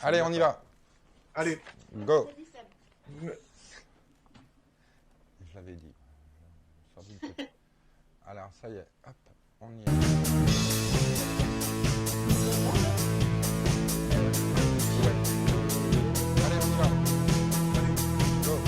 Allez, on y va. Allez. Go. Je l'avais dit. Sors d'une petite. Alors, ça y est. Hop, on y est. Allez, on y va. Allez, go.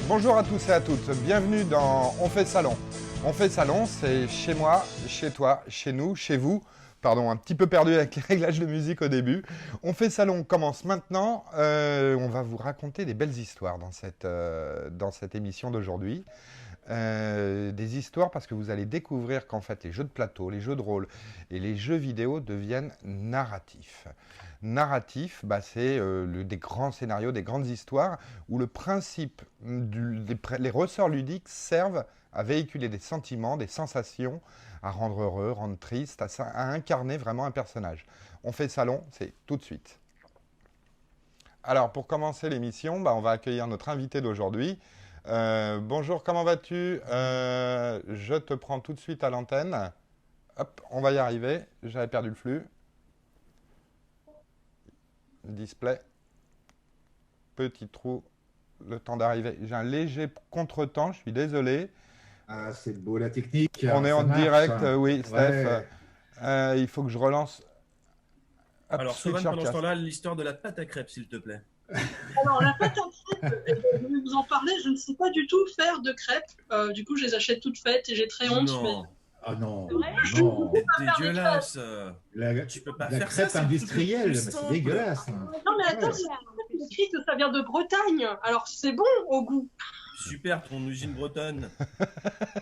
Bonjour à tous et à toutes, bienvenue dans On fait salon. On fait salon, c'est chez moi, chez toi, chez nous, chez vous. Pardon, un petit peu perdu avec les réglages de musique au début. On fait salon commence maintenant. On va vous raconter des belles histoires dans cette émission d'aujourd'hui. Des histoires parce que vous allez découvrir qu'en fait les jeux de plateau, les jeux de rôle et les jeux vidéo deviennent narratifs. Narratif, c'est des grands scénarios, des grandes histoires où le principe, les ressorts ludiques servent à véhiculer des sentiments, des sensations, à rendre heureux, rendre triste, à incarner vraiment un personnage. On fait salon, c'est tout de suite. Alors pour commencer l'émission, on va accueillir notre invité d'aujourd'hui. Bonjour, comment vas-tu? Je te prends tout de suite à l'antenne. Hop, on va y arriver. J'avais perdu le flux. Display. Petit trou. Le temps d'arriver. J'ai un léger contretemps, je suis désolé. Ah, c'est beau la technique. On est ça en marche, direct, hein. oui, Steph. Ouais. Il faut que je relance. Hop, Alors, Sovan, switcher pendant ce cast. temps-là, l'histoire de la pâte à crêpes, s'il te plaît. Alors, la pâte à crêpes, je vais vous en parler, je ne sais pas du tout faire de crêpes. Du coup, je les achète toutes faites et j'ai très honte. Non, Ah non, C'est vrai non. c'est dégueulasse. Tu peux pas la faire crêpe ça, c'est industrielle, plus c'est simple. dégueulasse. Hein. Mais non, mais attends, Ouais. c'est écrit que ça vient de Bretagne. Alors, c'est bon au goût. Super, ton usine bretonne.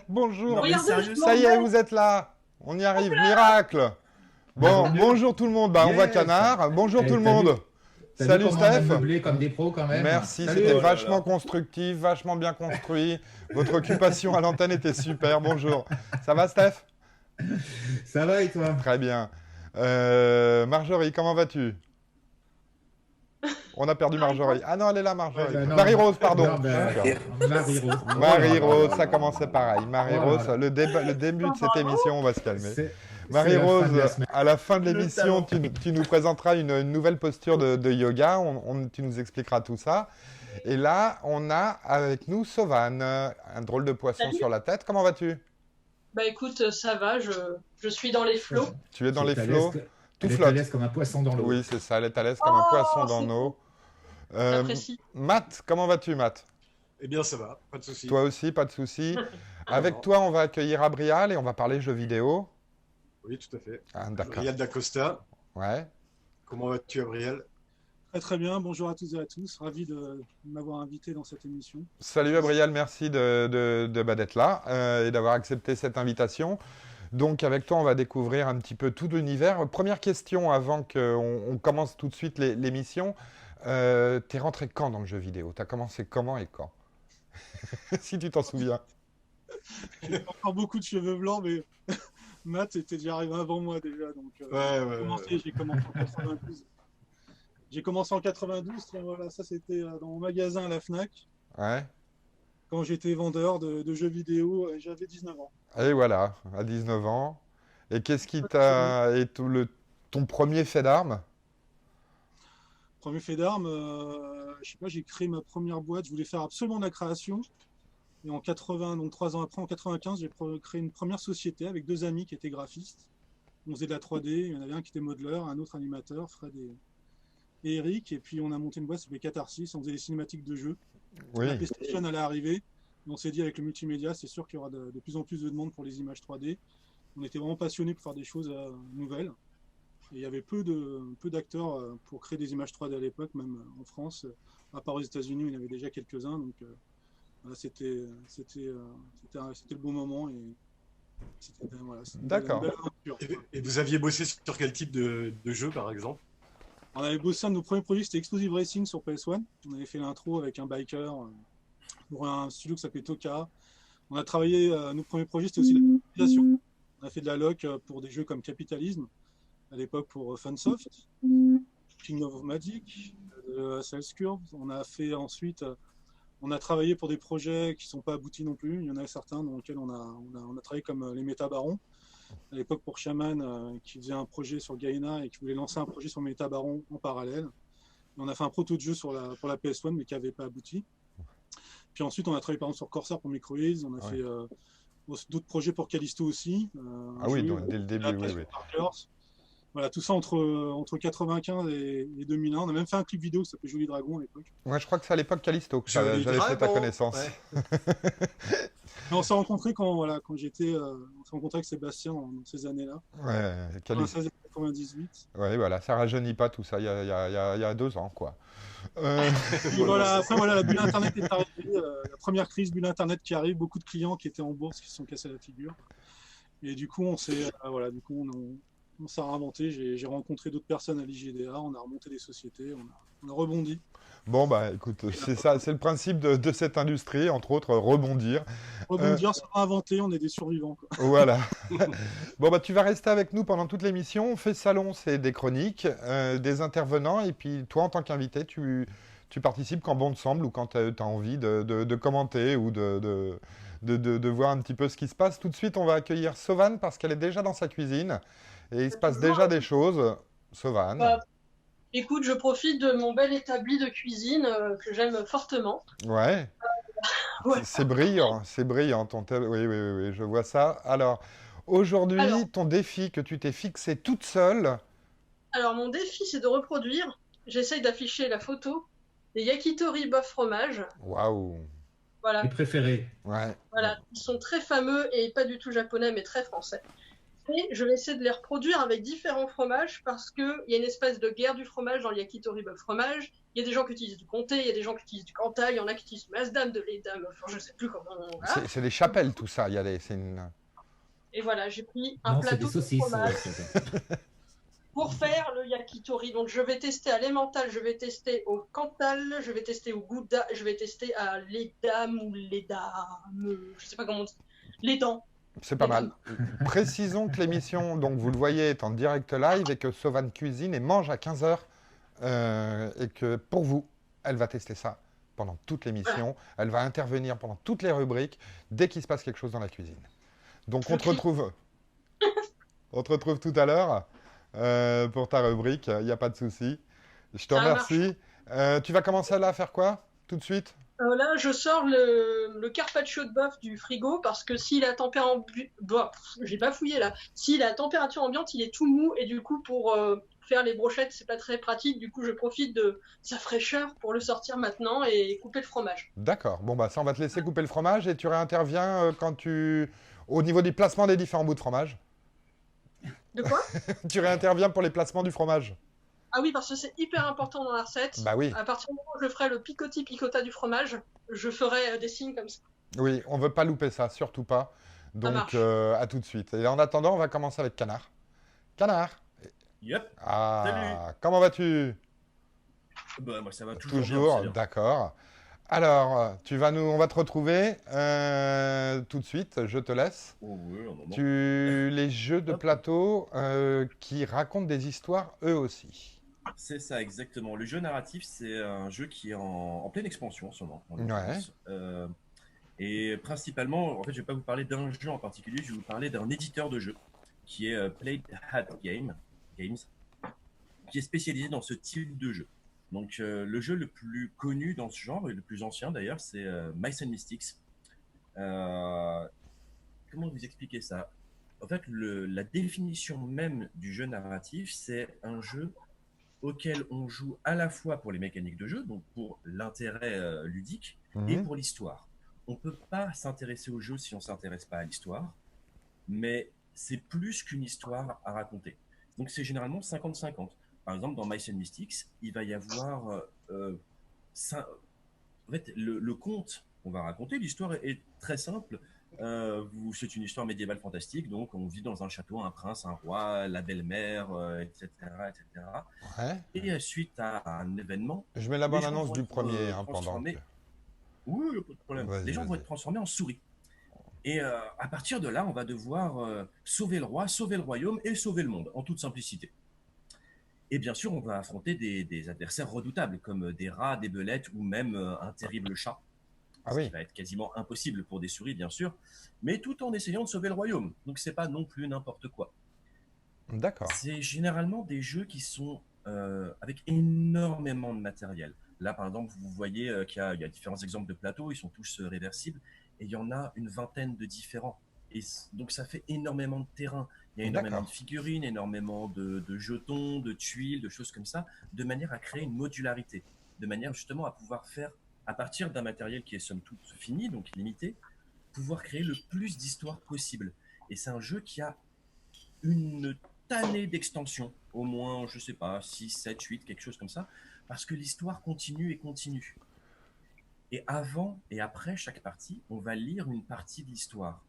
Bonjour. Non, mais Regardez, sérieux, je Ça y est, m'en vais. vous êtes là. On y arrive, miracle. Bon, Bienvenue. bonjour tout le monde. On voit Yes. Canard. Bonjour Eh, tout le t'as monde. vu- T'as vu Salut comment on a Steph. meublé comme des pros quand même. Merci, Salut. c'était Oh là vachement là. constructif, vachement bien construit. Votre occupation à l'antenne était super. Bonjour. Ça va Steph? Ça va et toi? Très bien. Marjorie, comment vas-tu? On a perdu Marjorie. Ah non, elle est là, Marjorie. Ouais, non. Marie-Rose, pardon. Non, Marie-Rose. Marie-Rose, ça commençait pareil. Marie-Rose, Voilà. le début de cette émission, on va se calmer. C'est Marie-Rose, la fin de la semaine. à la fin de Le l'émission, talent. tu nous présenteras une nouvelle posture de yoga. Tu nous expliqueras tout ça. Et là, on a avec nous Sovan, un drôle de poisson Salut. sur la tête. Comment vas-tu? Bah écoute, ça va, je suis dans les flots. Tu es dans les Elle est flots. à l'aise- Tout elle est à flotte. l'aise comme un poisson dans l'eau. Oui, c'est ça. Elle est à l'aise comme un Oh, poisson dans c'est l'eau. J'apprécie. Matt, comment vas-tu, Matt? Eh bien, ça va, pas de souci. Toi aussi, pas de souci. Avec Non. toi, on va accueillir Abrial et on va parler jeux vidéo. Oui, tout à fait. Ah, d'accord. Gabriel Dacosta, Ouais. comment vas-tu, Gabriel? Très bien, bonjour à toutes et à tous, ravi de m'avoir invité dans cette émission. Salut Gabriel, merci d'être là et d'avoir accepté cette invitation. Donc avec toi, on va découvrir un petit peu tout l'univers. Première question avant qu'on commence tout de suite l'émission. T'es rentré quand dans le jeu vidéo? T'as commencé comment et quand? Si tu t'en souviens. J'ai pas encore beaucoup de cheveux blancs, mais Matt était déjà arrivé avant moi déjà. Donc, j'ai commencé en 92. J'ai commencé en 92, tiens, voilà, ça c'était dans mon magasin à la Fnac, Ouais. quand j'étais vendeur de jeux vidéo, et j'avais 19 ans. Et voilà, à 19 ans. Et qu'est-ce qui t'a... Et ton premier fait d'armes? Premier fait d'armes, je sais pas, j'ai créé ma première boîte, je voulais faire absolument de la création. Et en 80, donc 3 ans après, en 95, j'ai créé une première société avec deux amis qui étaient graphistes. On faisait de la 3D, il y en avait un qui était modeleur, un autre animateur, Fred et Eric. Et puis on a monté une boîte qui s'appelait Catharsis, on faisait des cinématiques de jeux. Oui. La PlayStation allait arriver. Et on s'est dit avec le multimédia, c'est sûr qu'il y aura de plus en plus de demandes pour les images 3D. On était vraiment passionnés pour faire des choses nouvelles. Et il y avait peu d'acteurs pour créer des images 3D à l'époque, même en France. À part aux États-Unis, il y en avait déjà quelques-uns. Donc voilà, c'était le bon moment. Et c'était D'accord. une belle aventure. Et vous aviez bossé sur quel type de jeu, par exemple? On avait bossé un de nos premiers produits, c'était Explosive Racing sur PS1. On avait fait l'intro avec un biker pour un studio qui s'appelait Toka. On a travaillé, nos premiers projets, c'était aussi la localisation. On a fait de la loc pour des jeux comme Capitalisme, à l'époque pour Funsoft, King of Magic, Sales Curve. On a fait ensuite, on a travaillé pour des projets qui ne sont pas aboutis non plus. Il y en a certains dans lesquels on a travaillé comme les Métabarons. À l'époque pour Shaman, qui faisait un projet sur Gaïna et qui voulait lancer un projet sur Métabaron en parallèle. Et on a fait un proto de jeu pour la PS1, mais qui n'avait pas abouti. Puis ensuite, on a travaillé par exemple sur Corsair pour Microids. On a fait d'autres projets pour Callisto aussi. Ah oui, donc dès le début, oui. Voilà, tout ça entre 95 et 2001. On a même fait un clip vidéo qui s'appelait Joli Dragon à l'époque. Ouais, je crois que c'est à l'époque Callisto que Joli j'avais fait ta Dragon, connaissance. ouais. Mais on s'est rencontrés quand j'étais, on s'est rencontrés avec Sébastien dans ces années-là. Ouais, Callisto. 96 et 98. Ouais, voilà, ça rajeunit pas tout ça, il y a 2 ans, quoi. Et voilà, après, voilà, la bulle Internet est arrivée. La première crise bulle Internet qui arrive, beaucoup de clients qui étaient en bourse qui se sont cassés la figure. Et du coup, on s'est réinventé. J'ai rencontré d'autres personnes à l'IGDA, on a remonté des sociétés, on a rebondi. Bon, bah écoute, c'est ça, c'est le principe de cette industrie, entre autres, rebondir. Rebondir, se réinventer, on est des survivants, quoi. Voilà. Bon, bah tu vas rester avec nous pendant toute l'émission. On fait salon, c'est des chroniques, des intervenants, et puis toi, en tant qu'invité, tu participes quand bon te semble ou quand tu as envie de commenter ou de voir un petit peu ce qui se passe. Tout de suite, on va accueillir Sovan parce qu'elle est déjà dans sa cuisine et il se passe déjà des choses. Sovan. Bah, écoute, je profite de mon bel établi de cuisine que j'aime fortement. Ouais. Ouais. C'est brillant, oui, je vois ça. Alors, aujourd'hui, ton défi que tu t'es fixé toute seule. Alors, mon défi, c'est de reproduire. J'essaye d'afficher la photo des yakitori bœuf fromage. Waouh. Voilà. Les préférés. Ouais. Voilà, ils sont très fameux et pas du tout japonais, mais très français. Et je vais essayer de les reproduire avec différents fromages parce qu'il y a une espèce de guerre du fromage dans le yakitori bœuf fromage. Il y a des gens qui utilisent du comté, il y a des gens qui utilisent du Cantal, il y en a qui utilisent du Masdam, de l'Edam, enfin je sais plus comment. Voilà. C'est des chapelles, tout ça. Et voilà, j'ai pris un Non, c'est des plateau de saucisses. fromage pour faire le yakitori. Donc je vais tester à l'emmental, je vais tester au Cantal, je vais tester au Gouda, je vais tester à l'Edam ou l'Edam, je sais pas comment on dit, les dents. C'est pas mal. Précisons que l'émission, donc vous le voyez, est en direct live et que Sovan cuisine et mange à 15h. Et que pour vous, elle va tester ça pendant toute l'émission. Elle va intervenir pendant toutes les rubriques dès qu'il se passe quelque chose dans la cuisine. Donc on te retrouve tout à l'heure pour ta rubrique. Il n'y a pas de souci. Je te remercie. Tu vas commencer là à faire quoi tout de suite? Là, je sors le carpaccio de bœuf du frigo parce que s'il est à température j'ai pas fouillé là. S'il est à température ambiante, il est tout mou et du coup pour faire les brochettes, c'est pas très pratique. Du coup, je profite de sa fraîcheur pour le sortir maintenant et couper le fromage. D'accord. Bon bah ça, on va te laisser couper le fromage et tu réinterviens au niveau du placement des différents bouts de fromage. De quoi? Tu réinterviens pour les placements du fromage. Ah oui, parce que c'est hyper important dans la recette. Bah oui. À partir du moment où je ferai le picota du fromage, je ferai des signes comme ça. Oui, on veut pas louper ça, surtout pas. Donc à tout de suite. Et en attendant, on va commencer avec Canard. Canard. Yep. Ah, Salut. comment vas-tu? Bah, moi, ça va toujours. Toujours, bien, d'accord. Alors, on va te retrouver tout de suite. Je te laisse. Oh, oui, un moment. Les jeux de plateau qui racontent des histoires eux aussi. C'est ça, exactement. Le jeu narratif, c'est un jeu qui est en pleine expansion en ce moment. Ouais. Et principalement, en fait, je ne vais pas vous parler d'un jeu en particulier, je vais vous parler d'un éditeur de jeux qui est Played Hat Games, qui est spécialisé dans ce type de jeu. Donc, le jeu le plus connu dans ce genre, et le plus ancien d'ailleurs, c'est Mice and Mystics. Comment vous expliquer ça? En fait, la définition même du jeu narratif, c'est un jeu auquel on joue à la fois pour les mécaniques de jeu, donc pour l'intérêt ludique, et pour l'histoire. On ne peut pas s'intéresser au jeu si on ne s'intéresse pas à l'histoire, mais c'est plus qu'une histoire à raconter. Donc c'est généralement 50-50. Par exemple, dans Mice and Mystics, il va y avoir... en fait, le conte qu'on va raconter, l'histoire est très simple. C'est une histoire médiévale fantastique, donc on vit dans un château, un prince, un roi, la belle-mère, etc., etc. Ouais. Et suite à un événement... Je mets la bande-annonce du premier pendant. Oui, y a pas de problème. Vas-y, Les gens vont vas-y. être transformés en souris. Et à partir de là, on va devoir sauver le roi, sauver le royaume et sauver le monde, en toute simplicité. Et bien sûr, on va affronter des adversaires redoutables, comme des rats, des belettes ou même un terrible chat, Ah ce qui oui, va être quasiment impossible pour des souris, bien sûr, mais tout en essayant de sauver le royaume. Donc c'est pas non plus n'importe quoi. d'accord. C'est généralement des jeux qui sont avec énormément de matériel. Là, par exemple, vous voyez il y a différents exemples de plateaux, ils sont tous réversibles, et il y en a une vingtaine de différents. Donc ça fait énormément de terrain. Il y a énormément de D'accord. figurines, énormément de jetons, de tuiles, de choses comme ça, de manière à créer une modularité, de manière justement à pouvoir faire, à partir d'un matériel qui est somme toute fini, donc limité, pouvoir créer le plus d'histoires possible. Et c'est un jeu qui a une tannée d'extensions, au moins, je sais pas, 6, 7, 8, quelque chose comme ça, parce que l'histoire continue et continue. Et avant et après chaque partie, on va lire une partie de l'histoire.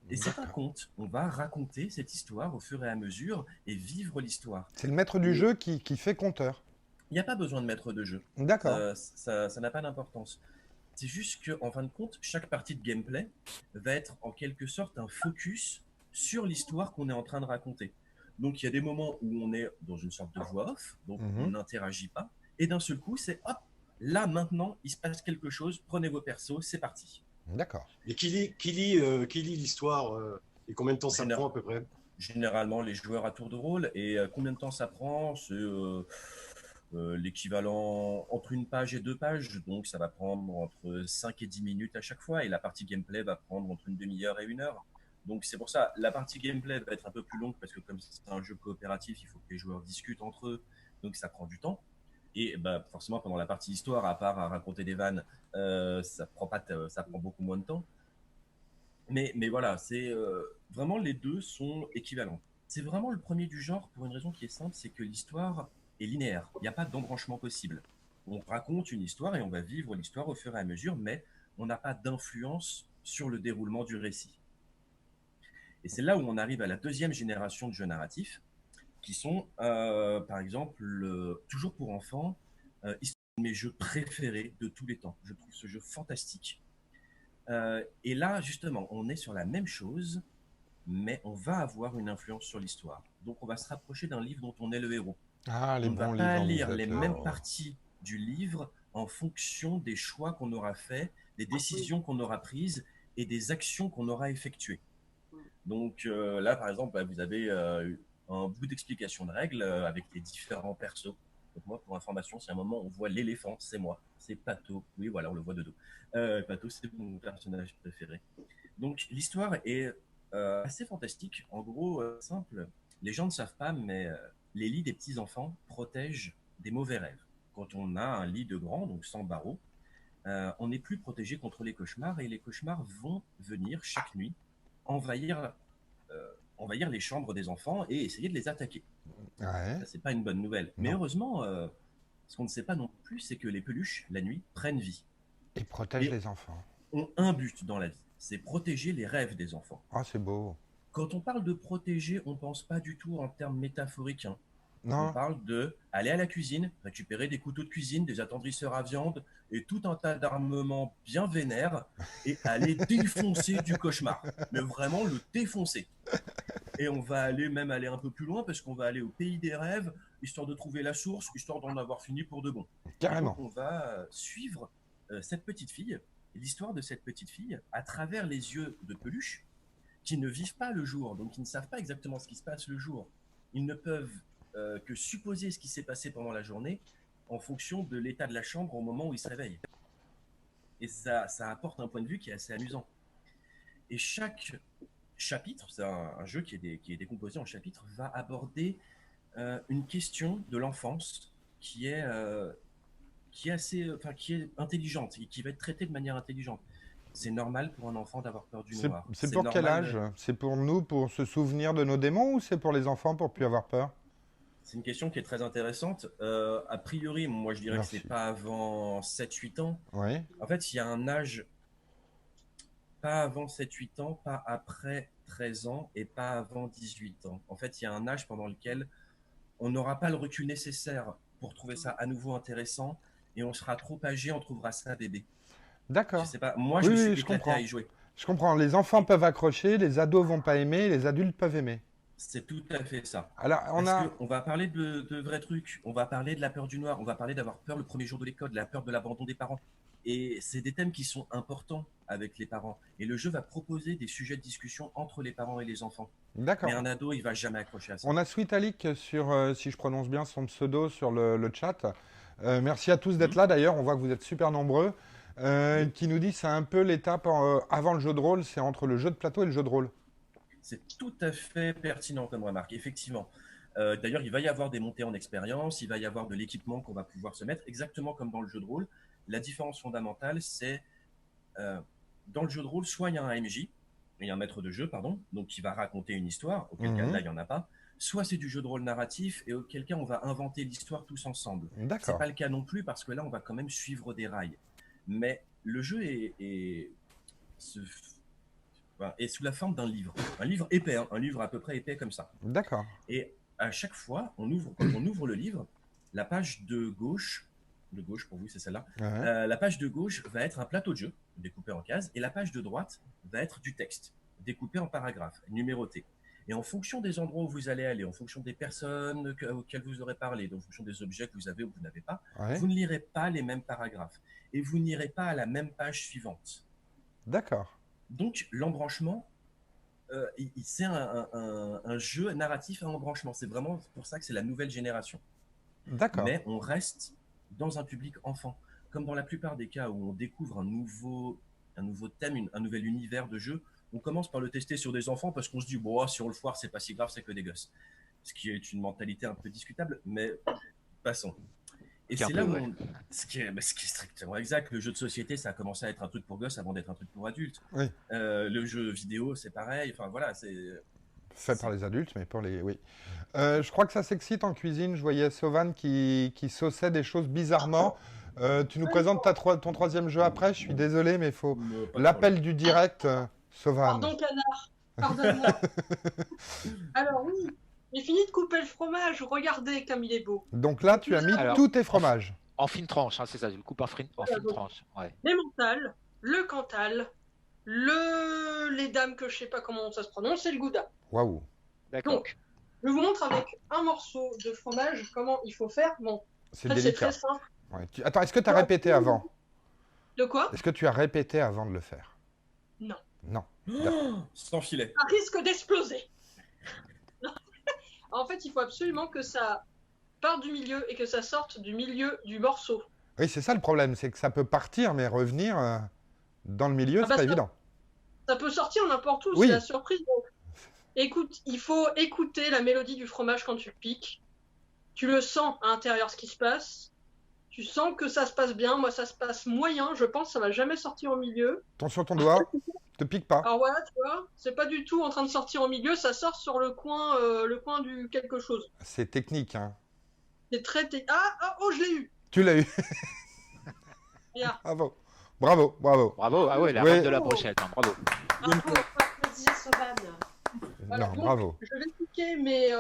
Et c'est un D'accord. conte. On va raconter cette histoire au fur et à mesure et vivre l'histoire. C'est le maître du Et jeu qui fait compteur. il n'y a pas besoin de maître de jeu. D'accord. Ça n'a pas d'importance. C'est juste qu'en fin de compte, chaque partie de gameplay va être en quelque sorte un focus sur l'histoire qu'on est en train de raconter. Donc il y a des moments où on est dans une sorte de voix off, donc on Mhm. n'interagit pas, et d'un seul coup c'est hop, là maintenant il se passe quelque chose, prenez vos persos, c'est parti. D'accord. Et qui lit l'histoire et combien de temps ça Général- prend à peu près? Généralement les joueurs à tour de rôle, et combien de temps ça prend? C'est l'équivalent entre une page et deux pages, donc ça va prendre entre 5 et 10 minutes à chaque fois, et la partie gameplay va prendre entre une demi-heure et une heure. Donc c'est pour ça, la partie gameplay va être un peu plus longue, parce que comme c'est un jeu coopératif, il faut que les joueurs discutent entre eux, donc ça prend du temps. Et bah, forcément, pendant la partie histoire, à part à raconter des vannes, ça prend beaucoup moins de temps. Mais voilà, c'est vraiment les deux sont équivalents. C'est vraiment le premier du genre pour une raison qui est simple, c'est que l'histoire est linéaire. Il n'y a pas d'embranchement possible. On raconte une histoire et on va vivre l'histoire au fur et à mesure, mais on n'a pas d'influence sur le déroulement du récit. Et c'est là où on arrive à la deuxième génération de jeux narratifs, qui sont, par exemple, toujours pour enfants, ils sont mes jeux préférés de tous les temps. Je trouve ce jeu fantastique. Et là, justement, on est sur la même chose, mais on va avoir une influence sur l'histoire. Donc, on va se rapprocher d'un livre dont on est le héros. Ah, les On ne va bons pas livres dont lire vous les êtes le mêmes héros. parties du livre en fonction des choix qu'on aura faits, des décisions qu'on aura prises et des actions qu'on aura effectuées. Donc là, par exemple, bah, vous avez un bout d'explication de règles avec les différents persos. Donc moi, pour information, si à un moment on voit l'éléphant, c'est moi. C'est Pato. Oui, voilà, on le voit de dos. Pato, c'est mon personnage préféré. Donc l'histoire est assez fantastique. En gros, simple. Les gens ne savent pas, mais les lits des petits-enfants protègent des mauvais rêves. Quand on a un lit de grand, donc sans barreaux, on n'est plus protégé contre les cauchemars, et les cauchemars vont venir chaque nuit envahir, envahir les chambres des enfants et essayer de les attaquer. Ouais. Ça, c'est pas une bonne nouvelle. Mais Non. heureusement, ce qu'on ne sait pas non plus, c'est que les peluches, la nuit, prennent vie Et protège et les enfants. ont un but dans la vie, c'est protéger les rêves des enfants. Ah, c'est beau. Quand on parle de protéger, on pense pas du tout en termes métaphoriques, hein. On Non. parle de aller à la cuisine, récupérer des couteaux de cuisine, des attendrisseurs à viande et tout un tas d'armements bien vénères et aller défoncer du cauchemar. Mais vraiment le défoncer. Et on va aller un peu plus loin, parce qu'on va aller au pays des rêves, histoire de trouver la source, histoire d'en avoir fini pour de bon. Et donc Carrément. on va suivre cette petite fille, l'histoire de cette petite fille, à travers les yeux de Peluche, qui ne vivent pas le jour, donc ils ne savent pas exactement ce qui se passe le jour. Ils ne peuvent que supposer ce qui s'est passé pendant la journée en fonction de l'état de la chambre au moment où ils se réveillent. Et ça apporte un point de vue qui est assez amusant. Et chaque chapitre, c'est un jeu qui est décomposé en chapitres, va aborder une question de l'enfance qui est assez, enfin, qui est intelligente et qui va être traitée de manière intelligente. C'est normal pour un enfant d'avoir peur du noir. C'est C'est pour quel normal. âge? C'est pour nous, pour se souvenir de nos démons, ou c'est pour les enfants pour plus avoir peur? C'est une question qui est très intéressante. A priori, moi je dirais Merci. que c'est pas avant 7-8 ans. Oui. En fait, il y a un âge pas avant 7-8 ans, pas après 13 ans et pas avant 18 ans. En fait, il y a un âge pendant lequel on n'aura pas le recul nécessaire pour trouver ça à nouveau intéressant, et on sera trop âgé, on trouvera ça bébé. Je D'accord. sais pas, moi Oui, je me oui, suis je éclaté comprends. à y jouer. Je comprends. Les enfants peuvent accrocher, les ados vont pas aimer, les adultes peuvent aimer. C'est tout à fait ça. Alors, on Parce a. qu'on va parler de vrais trucs, on va parler de la peur du noir, on va parler d'avoir peur le premier jour de l'école, de la peur de l'abandon des parents. Et c'est des thèmes qui sont importants avec les parents. Et le jeu va proposer des sujets de discussion entre les parents et les enfants. D'accord. Mais un ado, il va jamais accrocher à ça. On a Sweet Alik sur, si je prononce bien son pseudo, sur le chat. Merci à tous d'être là d'ailleurs, on voit que vous êtes super nombreux. Qui nous dit c'est un peu l'étape avant le jeu de rôle, c'est entre le jeu de plateau et le jeu de rôle. C'est tout à fait pertinent comme remarque, effectivement. D'ailleurs, il va y avoir des montées en expérience, il va y avoir de l'équipement qu'on va pouvoir se mettre, exactement comme dans le jeu de rôle. La différence fondamentale, c'est dans le jeu de rôle, soit il y a un MJ, il y a un maître de jeu, pardon, donc qui va raconter une histoire, auquel cas là, il n'y en a pas. Soit c'est du jeu de rôle narratif, et auquel cas on va inventer l'histoire tous ensemble. C'est D'accord. pas le cas non plus, parce que là, on va quand même suivre des rails. Mais le jeu est sous la forme d'un livre. Un livre épais, hein, un livre à peu près épais comme ça. D'accord. Et à chaque fois, quand on ouvre le livre, la page de gauche pour vous, c'est celle-là, Ouais. la page de gauche va être un plateau de jeu, découpé en cases, et la page de droite va être du texte, découpé en paragraphes, numéroté. Et en fonction des endroits où vous allez aller, en fonction des personnes auxquelles vous aurez parlé, en fonction des objets que vous avez ou que vous n'avez pas, Ouais. vous ne lirez pas les mêmes paragraphes. Et vous n'irez pas à la même page suivante. D'accord. Donc, l'embranchement, c'est un jeu narratif à embranchement. C'est vraiment pour ça que c'est la nouvelle génération. D'accord. Mais on reste dans un public enfant. Comme dans la plupart des cas où on découvre un nouveau thème, un nouvel univers de jeu, on commence par le tester sur des enfants parce qu'on se dit, bon, si on le foire, c'est pas si grave, c'est que des gosses. Ce qui est une mentalité un peu discutable, mais passons. Et c'est là où ce qui est strictement exact. Le jeu de société, ça a commencé à être un truc pour gosses avant d'être un truc pour adultes. Oui. Le jeu vidéo, c'est pareil. Enfin voilà, Fait par les adultes, mais pour les. Oui. Je crois que ça s'excite en cuisine. Je voyais Sovan qui sauçait des choses bizarrement. Tu nous présentes ton troisième jeu après. Je suis désolé, mais il faut. L'appel du direct, Sovan. Pardon, canard. Pardonne-moi. Alors oui, j'ai fini de couper le fromage. Regardez comme il est beau. Donc là, tu as mis Alors, tous tes fromages. En fine tranche, hein, c'est ça, je le coupe en fine tranche. Ouais. L'emmental, le cantal, les dames que je sais pas comment ça se prononce, et le gouda. Waouh. D'accord. Donc, je vous montre avec un morceau de fromage comment il faut faire. Bon, C'est en fait, c'est délicat. très simple. Ouais. Attends, est-ce que tu as répété avant? De quoi? Est-ce que tu as répété avant de le faire? Non. Non. sans filet. À risque d'exploser. En fait, il faut absolument que ça parte du milieu et que ça sorte du milieu du morceau. Oui, c'est ça le problème, c'est que ça peut partir, mais revenir dans le milieu, c'est pas évident. Ça peut sortir n'importe où, Oui. c'est la surprise. Donc, écoute, il faut écouter la mélodie du fromage quand tu piques. Tu le sens à l'intérieur ce qui se passe. Tu sens que ça se passe bien. Moi, ça se passe moyen. Je pense que ça va jamais sortir au milieu. Attention ton doigt, te pique pas. Alors voilà, tu vois, c'est pas du tout en train de sortir au milieu. Ça sort sur le coin du quelque chose. C'est technique, hein. C'est très... oh, je l'ai eu. Tu l'as eu. Regarde. Bravo. Bravo, bravo. Bravo, ah ouais, la Oui. reine de la brochette, hein, bravo. Bravo. Voilà, Non, donc, bravo. Je vais piquer mes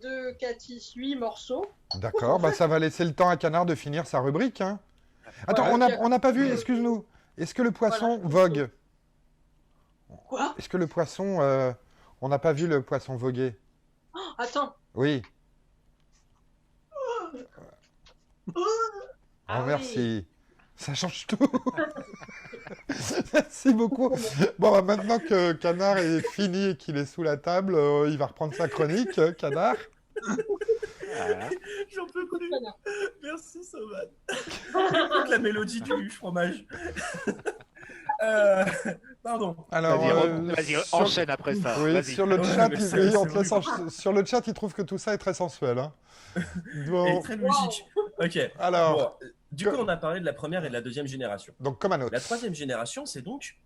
2, 4, 6, 8 morceaux. D'accord, bah ça va laisser le temps à Canard de finir sa rubrique, hein. Attends, Voilà. on n'a pas vu, excuse-nous. Est-ce que le poisson Voilà. vogue? Quoi? Est-ce que le poisson... on n'a pas vu le poisson voguer? Attends. Oui. Ah Oh, oui. merci. Ça change tout. Merci beaucoup. Bon, bah, maintenant que Canard est fini et qu'il est sous la table, il va reprendre sa chronique, Canard. Voilà. J'en peux plus. Canard. Merci, Sauvan. Écoute la mélodie du fromage. Pardon. Alors, Vas-y, sur- enchaîne après ça. Oui, Vas-y. sur le Ouais, chat, mais il, c'est- oui, c'est on te laisse horrible. sur le chat, il trouve que tout ça est très sensuel. Hein. Et Bon, très logique. Ok. alors, Bon, du coup, on a parlé de la première et de la deuxième génération. donc comme un autre. La troisième génération, c'est donc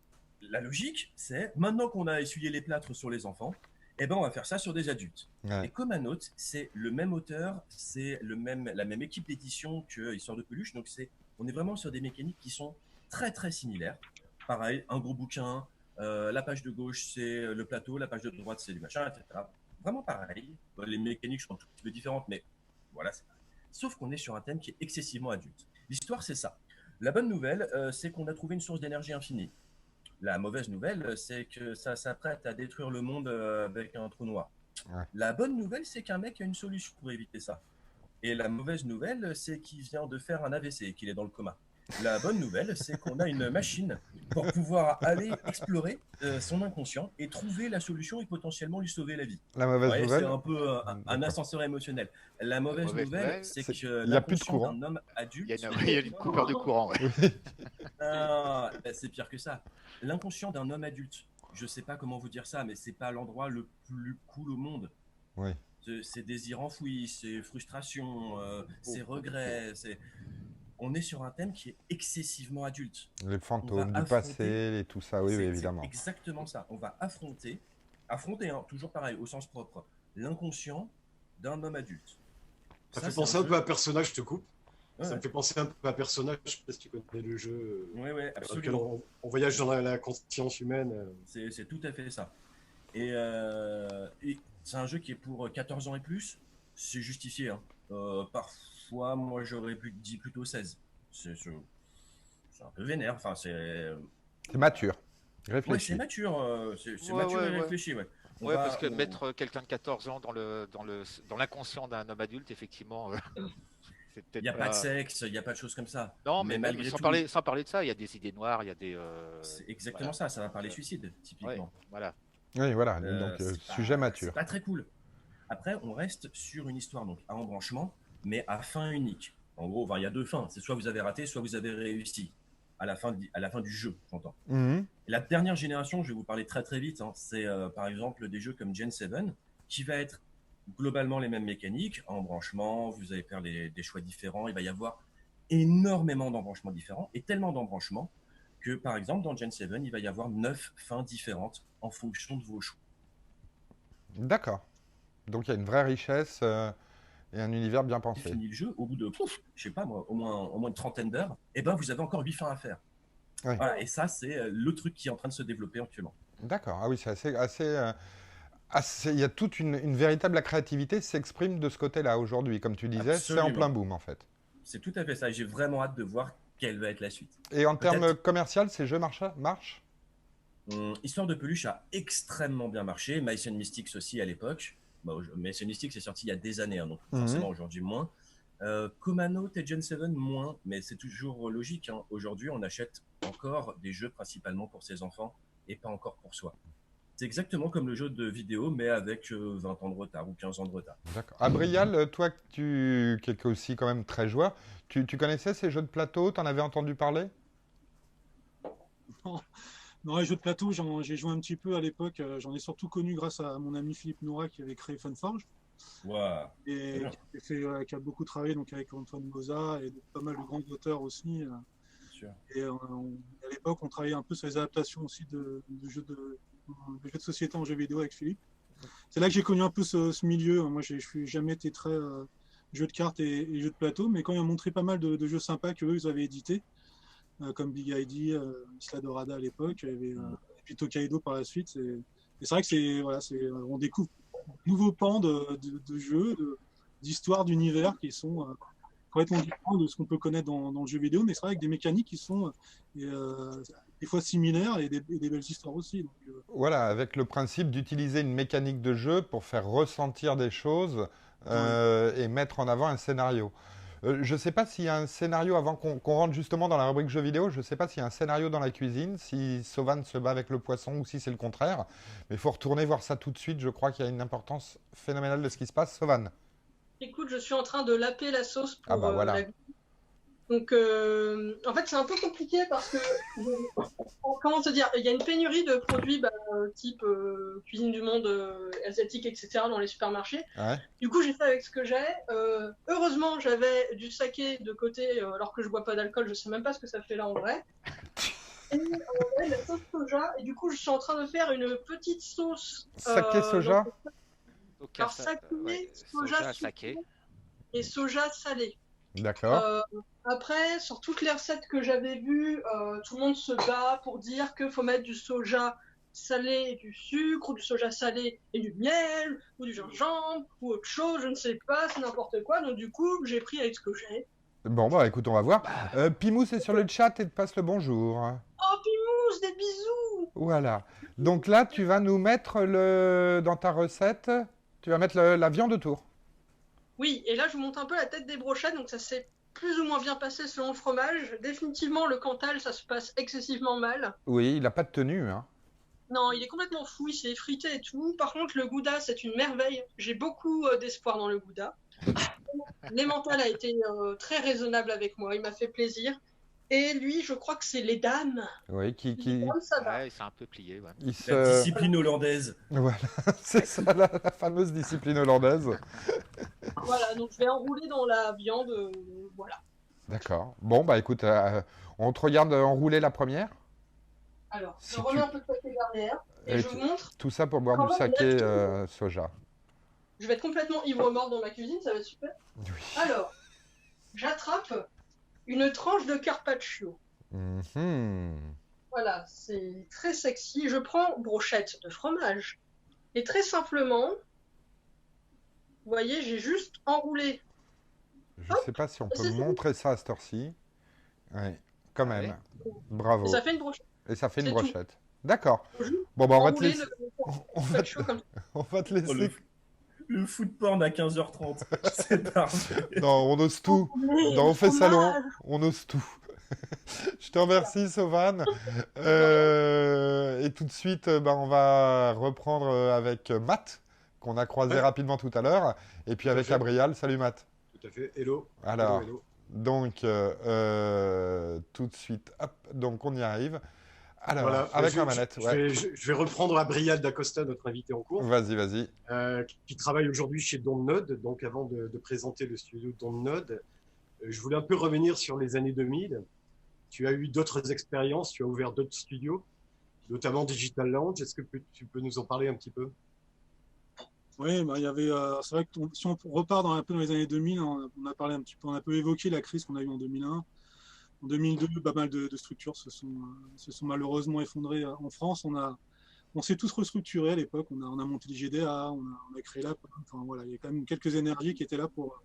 la logique, c'est maintenant qu'on a essuyé les plâtres sur les enfants, eh ben on va faire ça sur des adultes. Ouais. Et comme un autre, c'est le même auteur, c'est la même équipe d'édition que Histoire de Peluche, donc on est vraiment sur des mécaniques qui sont très très similaires. Pareil, un gros bouquin, la page de gauche c'est le plateau, la page de droite c'est du machin, etc. Vraiment pareil. Bon, les mécaniques sont un tout petit peu différentes, mais voilà, c'est pareil. Sauf qu'on est sur un thème qui est excessivement adulte. L'histoire, c'est ça. La bonne nouvelle, c'est qu'on a trouvé une source d'énergie infinie. La mauvaise nouvelle, c'est que ça s'apprête à détruire le monde avec un trou noir. Ouais. La bonne nouvelle, c'est qu'un mec a une solution pour éviter ça. Et la mauvaise nouvelle, c'est qu'il vient de faire un AVC et qu'il est dans le coma. La bonne nouvelle, c'est qu'on a une machine pour pouvoir aller explorer son inconscient et trouver la solution et potentiellement lui sauver la vie. La mauvaise Ouais, nouvelle. c'est un peu un ascenseur émentionnel. La mauvaise nouvelle, c'est c'est- que il y a plus de l'inconscient courant. d'un homme Il adulte. y a une coupure de courant. Ouais. Ah, c'est pire que ça. L'inconscient d'un homme adulte, je sais pas comment vous dire ça, mais c'est pas l'endroit le plus cool au monde. Oui. Ses désirs enfouis, ses frustrations, ses regrets. On est sur un thème qui est excessivement adulte. Les fantômes On du va passé affronter- et tout ça, oui, oui, C'est évidemment. exactement ça. On va affronter, hein, toujours pareil, au sens propre, l'inconscient d'un homme adulte. Ça Ça, fait c'est penser un un peu jeu- à Personnage, je te coupe. Ouais, Ça me ouais. fait penser un peu à Personnage, je sais pas si tu connais le jeu. Ouais, ouais, Dans lequel absolument. on voyage dans la conscience humaine. C'est tout à fait ça. Et c'est un jeu qui est pour 14 ans et plus. C'est justifié, hein. Parfois, moi, j'aurais dit plutôt 16. C'est un peu vénère. Enfin, C'est mature. Ouais, Réfléchis. c'est mature. C'est Ouais, mature ouais, et ouais. réfléchi, ouais. Ouais, parce que mettre quelqu'un de 14 ans dans l'inconscient d'un homme adulte, effectivement, c'est Il peut-être n'y a pas de sexe, il n'y a pas de choses comme ça. Non, mais malgré sans tout, parler de ça, il y a des idées noires, il y a des. c'est exactement voilà. ça. Ça va parler suicide, Ouais, typiquement. voilà. Oui, voilà. Euh, Donc, c'est pas- sujet mature. C'est pas très cool. Après, on reste sur une histoire donc à embranchement, mais à fin unique. En gros, il y a deux fins. C'est soit vous avez raté, soit vous avez réussi. À la fin du jeu, j'entends. Mhm. Et la dernière génération, je vais vous parler très très vite, hein, c'est par exemple des jeux comme Gen 7, qui va être globalement les mêmes mécaniques, embranchement, vous allez faire des choix différents, il va y avoir énormément d'embranchements différents, et tellement d'embranchements que par exemple dans Gen 7, il va y avoir 9 fins différentes en fonction de vos choix. D'accord. Donc, il y a une vraie richesse et un univers bien Vous pensé. fini le jeu, au bout de, je sais pas moi, au moins une trentaine d'heures, et ben vous avez encore 8 fins à faire. Oui. Voilà, et ça, c'est le truc qui est en train de se développer actuellement. D'accord. Ah oui, c'est il y a toute une véritable créativité s'exprime de ce côté-là aujourd'hui. Comme tu disais, c'est en Absolument. plein boom, en fait. C'est tout à fait ça, et j'ai vraiment hâte de voir quelle va être la suite. Et en termes Peut-être. commercial, ces jeux marchent? Histoire de peluche a extrêmement bien marché. Mice and Mystics aussi à l'époque. Mice and Mystics est sorti il y a des années, hein, donc forcément aujourd'hui moins. Komano, Gen 7 moins, mais c'est toujours logique, hein. Aujourd'hui, on achète encore des jeux principalement pour ses enfants et pas encore pour soi. C'est exactement comme le jeu de vidéo, mais avec 20 ans de retard ou 15 ans de retard. D'accord. Abrial, toi qui es aussi quand même très joueur, tu connaissais ces jeux de plateau? T'en avais entendu parler? Non, les jeux de plateau, j'ai joué un petit peu à l'époque. J'en ai surtout connu grâce à mon ami Philippe Noura qui avait créé Funforge Wow. et qui a beaucoup travaillé donc avec Antoine Boza et pas mal de grands auteurs aussi. Sûr. Et à l'époque, on travaillait un peu sur les adaptations aussi de jeux de société en jeux vidéo avec Philippe. C'est là que j'ai connu un peu ce milieu. Moi, je n'ai jamais été très jeu de cartes et jeux de plateau, mais quand ils ont montré pas mal de jeux sympas qu'eux, ils avaient édités, comme Big ID, Isla Dorada à l'époque, et puis Tokaido par la suite. Et c'est vrai que on découvre de nouveaux pans de jeux, d'histoires, d'univers qui sont complètement différents de ce qu'on peut connaître dans le jeu vidéo, mais c'est vrai avec des mécaniques qui sont des fois similaires et des belles histoires aussi. Donc, Voilà, avec le principe d'utiliser une mécanique de jeu pour faire ressentir des choses et mettre en avant un scénario. Je ne sais pas s'il y a un scénario, avant qu'on rentre justement dans la rubrique jeux vidéo, je ne sais pas s'il y a un scénario dans la cuisine, si Sauvan se bat avec le poisson ou si c'est le contraire. Mais il faut retourner voir ça tout de suite, je crois qu'il y a une importance phénoménale de ce qui se passe. Sauvan. Écoute, je suis en train de laper la sauce pour Ah bah voilà. Donc, en fait, c'est un peu compliqué parce que, comment te dire, il y a une pénurie de produits type cuisine du monde asiatique, etc. dans les supermarchés. Ouais. Du coup, j'ai fait avec ce que j'ai. Heureusement, j'avais du saké de côté, alors que je bois pas d'alcool, je sais même pas ce que ça fait là en vrai. Et la sauce soja. Et du coup, je suis en train de faire une petite sauce. Saké soja. Alors, saké, soja saké et soja salé. D'accord. Après, sur toutes les recettes que j'avais vues, tout le monde se bat pour dire qu'il faut mettre du soja salé et du sucre, ou du soja salé et du miel, ou du gingembre, ou autre chose, je ne sais pas, c'est n'importe quoi. Donc du coup, j'ai pris avec ce que j'ai. Bon, bah écoute, on va voir. Pimous est sur le chat et te passe le bonjour. Oh, Pimous, des bisous! Voilà. Donc là, tu vas nous mettre dans ta recette, tu vas mettre la viande autour. Oui, et là, je vous montre un peu la tête des brochettes, donc ça s'est plus ou moins bien passé selon le fromage. Définitivement, le Cantal, ça se passe excessivement mal. Oui, il n'a pas de tenue, hein. Non, il est complètement fou, il s'est effrité et tout. Par contre, le Gouda, c'est une merveille. J'ai beaucoup d'espoir dans le Gouda. L'Emmental a été très raisonnable avec moi, il m'a fait plaisir. Et lui, je crois que c'est les dames. Oui, Les dames, ça va. Ouais, c'est un peu plié. Ouais. il La se... discipline hollandaise. Voilà, c'est ça la fameuse discipline hollandaise. Voilà, donc je vais enrouler dans la viande. Voilà. D'accord. Bon, bah écoute, on te regarde enrouler la première. Alors, Si je remets tu- un peu de papier derrière et Et je vous montre. Tout ça pour boire du Comment saké on soja. Je vais être complètement ivre-mort dans ma cuisine, ça va être super. Oui. Alors, j'attrape une tranche de carpaccio. Mhm. Voilà, c'est très sexy. Je prends brochette de fromage. Et très simplement, vous voyez, j'ai juste enroulé. Je sais pas si on peut c'est ça. montrer ça à cette heure-ci. Oui, quand Ah même. ouais. Bravo. Et ça fait une brochette. Et ça fait une c'est tout. brochette. D'accord. Juste Bon, bah on va te enrouler laisser. le On va te, carpaccio comme ça. on va te Oh, laisser. le food porn à 15h30. C'est parfait. Non, on ose tout. Enrouler Dans le On fait salon, fromage. on ose tout. Je te remercie, Sauvan. Et tout de suite, on va reprendre avec Matt, qu'on a croisé Ouais. rapidement tout à l'heure, et puis Tout à avec fait. Abrial. Salut, Matt. Tout à fait. Hello. Alors, Hello. donc, tout de suite, hop, donc on y arrive. Alors, Voilà. avec Je- la je- manette, je, ouais. vais, je vais reprendre Abrial d'Acosta, notre invité en cours, Vas-y. qui travaille aujourd'hui chez Dontnod. Donc, avant de présenter le studio Dontnod, je voulais un peu revenir sur les années 2000. Tu as eu d'autres expériences, tu as ouvert d'autres studios, notamment Digital Lounge. Est-ce que tu peux nous en parler un petit peu? Oui, bah, il y avait, c'est vrai que si on repart un peu dans les années 2000, on a parlé un petit peu, on a un peu évoqué la crise qu'on a eue en 2001. En 2002, pas mal de structures se sont malheureusement effondrées en France. On s'est tous restructurés à l'époque. On a monté le GDA, on a créé la PAM. Enfin, voilà, il y a quand même quelques énergies qui étaient là pour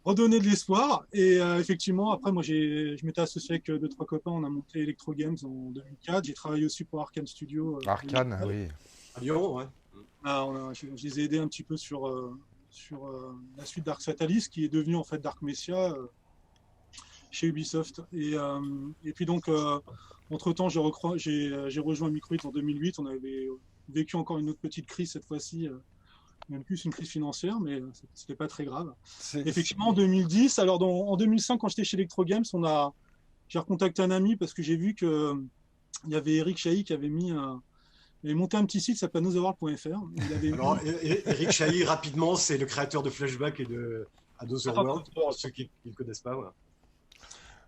redonner de l'espoir. Et effectivement, après, moi, je m'étais associé avec deux, trois copains. On a monté Electro Games en 2004. J'ai travaillé aussi pour Arkane Studio. Arkane, oui. À Lyon, ouais. Je les ai aidés un petit peu sur la suite Dark Fatalis, qui est devenue en fait Dark Messia chez Ubisoft. Et puis donc, entre-temps, j'ai rejoint Microids en 2008. On avait vécu encore une autre petite crise cette fois-ci, même plus une crise financière, mais c'était pas très grave. Effectivement, en 2010, alors en 2005, quand j'étais chez Electro Games, j'ai recontacté un ami parce que j'ai vu que il y avait Eric Chahi qui avait monté un petit site qui s'appelle anotherworld.fr. Alors, Eric Chahi, rapidement, c'est le créateur de Flashback et de Another World, pour ceux qui ne le connaissent pas. Voilà.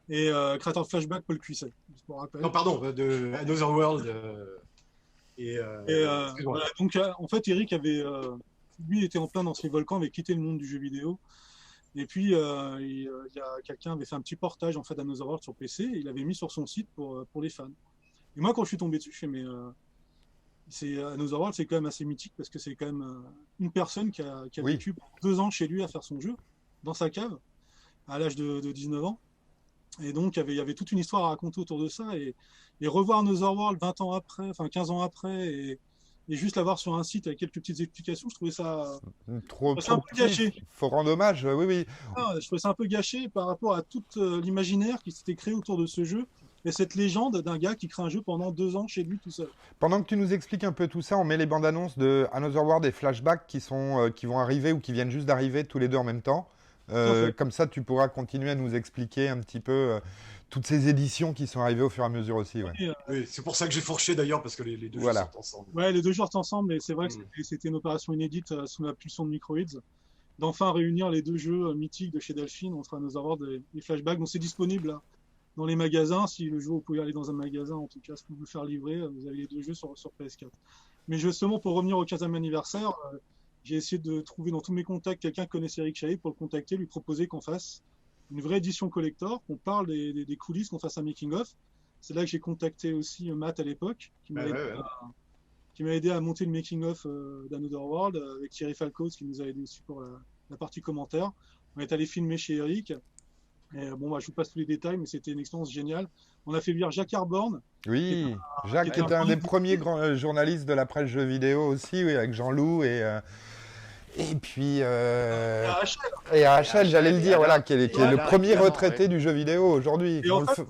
Et créateur de Flashback, Paul Cuisset, je me rappelle. Non, pardon, de Another World. Excuse-moi. Voilà, donc, en fait, Eric lui, était en plein dans ses volcans, avait quitté le monde du jeu vidéo. Et puis, il y a quelqu'un avait fait un petit portage en fait d'Another World sur PC, et il avait mis sur son site pour les fans. Et moi, quand je suis tombé dessus, je fais mais Another World, c'est quand même assez mythique parce que c'est quand même une personne qui a Oui. vécu 2 ans chez lui à faire son jeu dans sa cave à l'âge de 19 ans. Et donc, il y avait toute une histoire à raconter autour de ça. Et revoir Another World 20 ans après, enfin 15 ans après, et juste l'avoir sur un site avec quelques petites explications, je trouvais ça Trop un peu petit. gâché. Faut rendre hommage, oui. Je trouvais ça un peu gâché par rapport à tout l'imaginaire qui s'était créé autour de ce jeu. Et cette légende d'un gars qui crée un jeu pendant 2 ans chez lui tout seul. Pendant que tu nous expliques un peu tout ça, on met les bandes annonces de Another World et Flashback qui vont arriver ou qui viennent juste d'arriver tous les deux en même temps. Comme ça, tu pourras continuer à nous expliquer un petit peu toutes ces éditions qui sont arrivées au fur et à mesure aussi. Ouais. Oui, c'est pour ça que j'ai fourché d'ailleurs, parce que les deux Voilà. jeux sont ensemble. Ouais, les 2 joueurs ensemble, et c'est vrai que c'était une opération inédite sous la pulsion de Microids, d'enfin réunir les 2 jeux mythiques de chez Delphine, entre Another World et Flashback. Donc c'est disponible là, dans les magasins. Si le jour vous pouvez aller dans un magasin, en tout cas, pour vous le faire livrer, vous avez les 2 jeux sur PS4. Mais justement, pour revenir au 15e anniversaire, j'ai essayé de trouver dans tous mes contacts quelqu'un qui connaissait Eric Chahi pour le contacter, lui proposer qu'on fasse une vraie édition collector, qu'on parle des coulisses, qu'on fasse un making-of. C'est là que j'ai contacté aussi Matt à l'époque, qui m'a aidé à monter le making-of d'Another World, avec Thierry Falcoz qui nous a aidé aussi pour la partie commentaire. On est allé filmer chez Eric. Et bon, je vous passe tous les détails, mais c'était une expérience géniale. On a fait venir Jacques Harborn. Oui, Jacques qui était un des premiers grands journalistes de la presse jeux vidéo aussi, oui, avec Jean-Loup et puis et AHL, j'allais le dire, voilà, qui est le premier évidemment, retraité du jeu vidéo aujourd'hui. Et, en fait,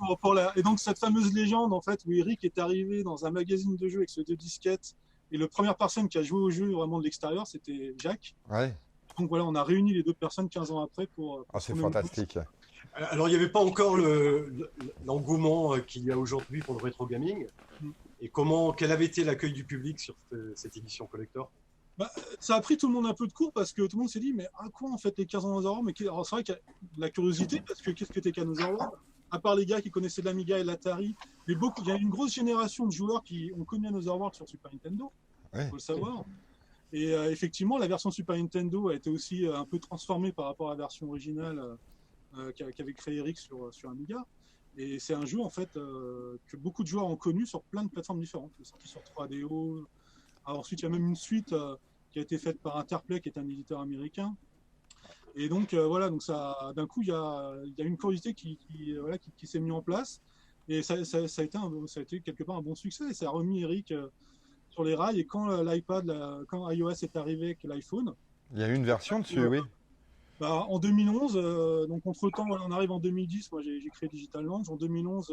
et donc cette fameuse légende, en fait, où Eric est arrivé dans un magazine de jeux avec ses 2 disquettes, et la première personne qui a joué au jeu vraiment de l'extérieur, c'était Jacques. Ouais. Donc voilà, on a réuni les 2 personnes 15 ans après pour c'est fantastique. Alors, il n'y avait pas encore l'engouement qu'il y a aujourd'hui pour le rétro gaming. Et quel avait été l'accueil du public sur cette édition collector? Ça a pris tout le monde un peu de court parce que tout le monde s'est dit, mais à quoi en fait les 15 ans World? Mais alors, c'est vrai qu'il y a la curiosité, parce que qu'est-ce que t'es Dinosaur World? À part les gars qui connaissaient l'Amiga et l'Atari, mais il y a une grosse génération de joueurs qui ont connu Dinosaur World sur Super Nintendo, il faut le savoir. Et effectivement, la version Super Nintendo a été aussi un peu transformée par rapport à la version originale qu'avait créé Eric sur Amiga. Et c'est un jeu en fait que beaucoup de joueurs ont connu sur plein de plateformes différentes. Il est sorti sur 3DO. Alors, ensuite, il y a même une suite qui a été faite par Interplay, qui est un éditeur américain. Et donc voilà, donc ça, d'un coup, il y a une curiosité qui s'est mise en place. Et ça a été quelque part un bon succès. Et ça a remis Eric sur les rails. Et quand quand iOS est arrivé avec l'iPhone, il y a eu une version dessus, oui. En 2011, donc entre-temps, voilà, on arrive en 2010. Moi, j'ai créé Digital Launch. En 2011,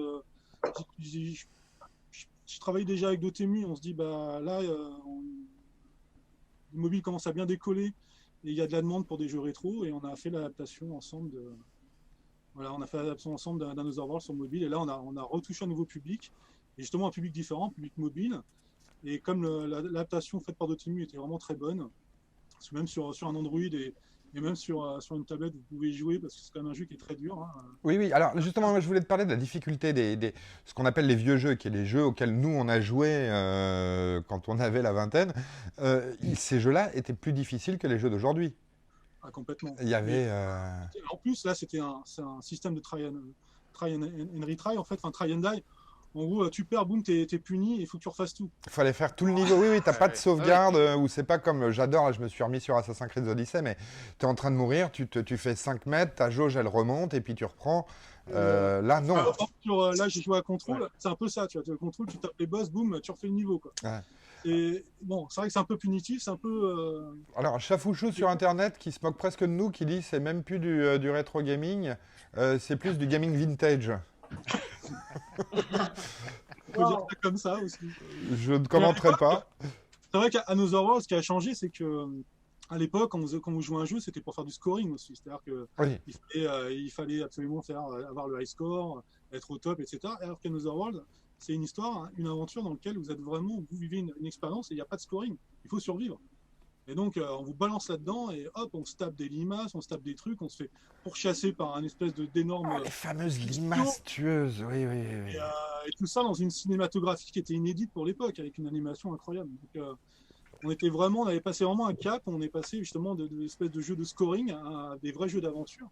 je travaille déjà avec Dotemu. On se dit, là, le mobile commence à bien décoller. Et il y a de la demande pour des jeux rétro. Et on a fait l'adaptation ensemble d'un Dinosaur World sur mobile. Et là, on a retouché un nouveau public. Et justement, un public différent, un public mobile. Et comme l'adaptation faite par Dotemu était vraiment très bonne, parce que même sur un Android et même sur une tablette, vous pouvez y jouer parce que c'est quand même un jeu qui est très dur. Hein. Oui. Alors justement, moi, je voulais te parler de la difficulté ce qu'on appelle les vieux jeux, qui est les jeux auxquels nous, on a joué quand on avait la vingtaine. Ces jeux-là étaient plus difficiles que les jeux d'aujourd'hui. Ah, complètement. Il y avait... En plus, là, c'est un système de try and retry, en fait, try and die. En gros, tu perds, boum, t'es puni, il faut que tu refasses tout. Il fallait faire tout le niveau. Oui, t'as pas de sauvegarde, ou c'est pas comme, j'adore, là, je me suis remis sur Assassin's Creed Odyssey, mais t'es en train de mourir, tu fais 5 mètres, ta jauge, elle remonte, et puis tu reprends. Là, non. Là, j'ai joué à Control, c'est un peu ça, tu vois, Control, tu tapes les boss, boum, tu refais le niveau, quoi. Ouais. Et bon, c'est vrai que c'est un peu punitif, c'est un peu... Alors, Chafouchou sur Internet, qui se moque presque de nous, qui dit c'est même plus du rétro gaming, c'est plus du gaming vintage. On peut dire ça comme ça aussi. Je ne commenterai pas. C'est vrai qu'à Another World, ce qui a changé, c'est que à l'époque, quand vous jouez un jeu, c'était pour faire du scoring aussi. C'est-à-dire que il fallait absolument avoir le high score, être au top, etc. Alors qu'Another World, c'est une histoire, une aventure dans laquelle vous vivez une expérience et il n'y a pas de scoring. Il faut survivre. Et donc, on vous balance là-dedans et hop, on se tape des limaces, on se tape des trucs, on se fait pourchasser par un espèce d'énorme... les fameuses limaces tueuses, oui. Et tout ça dans une cinématographie qui était inédite pour l'époque, avec une animation incroyable. Donc, on avait passé vraiment un cap, on est passé justement de l'espèce de jeu de scoring à des vrais jeux d'aventure.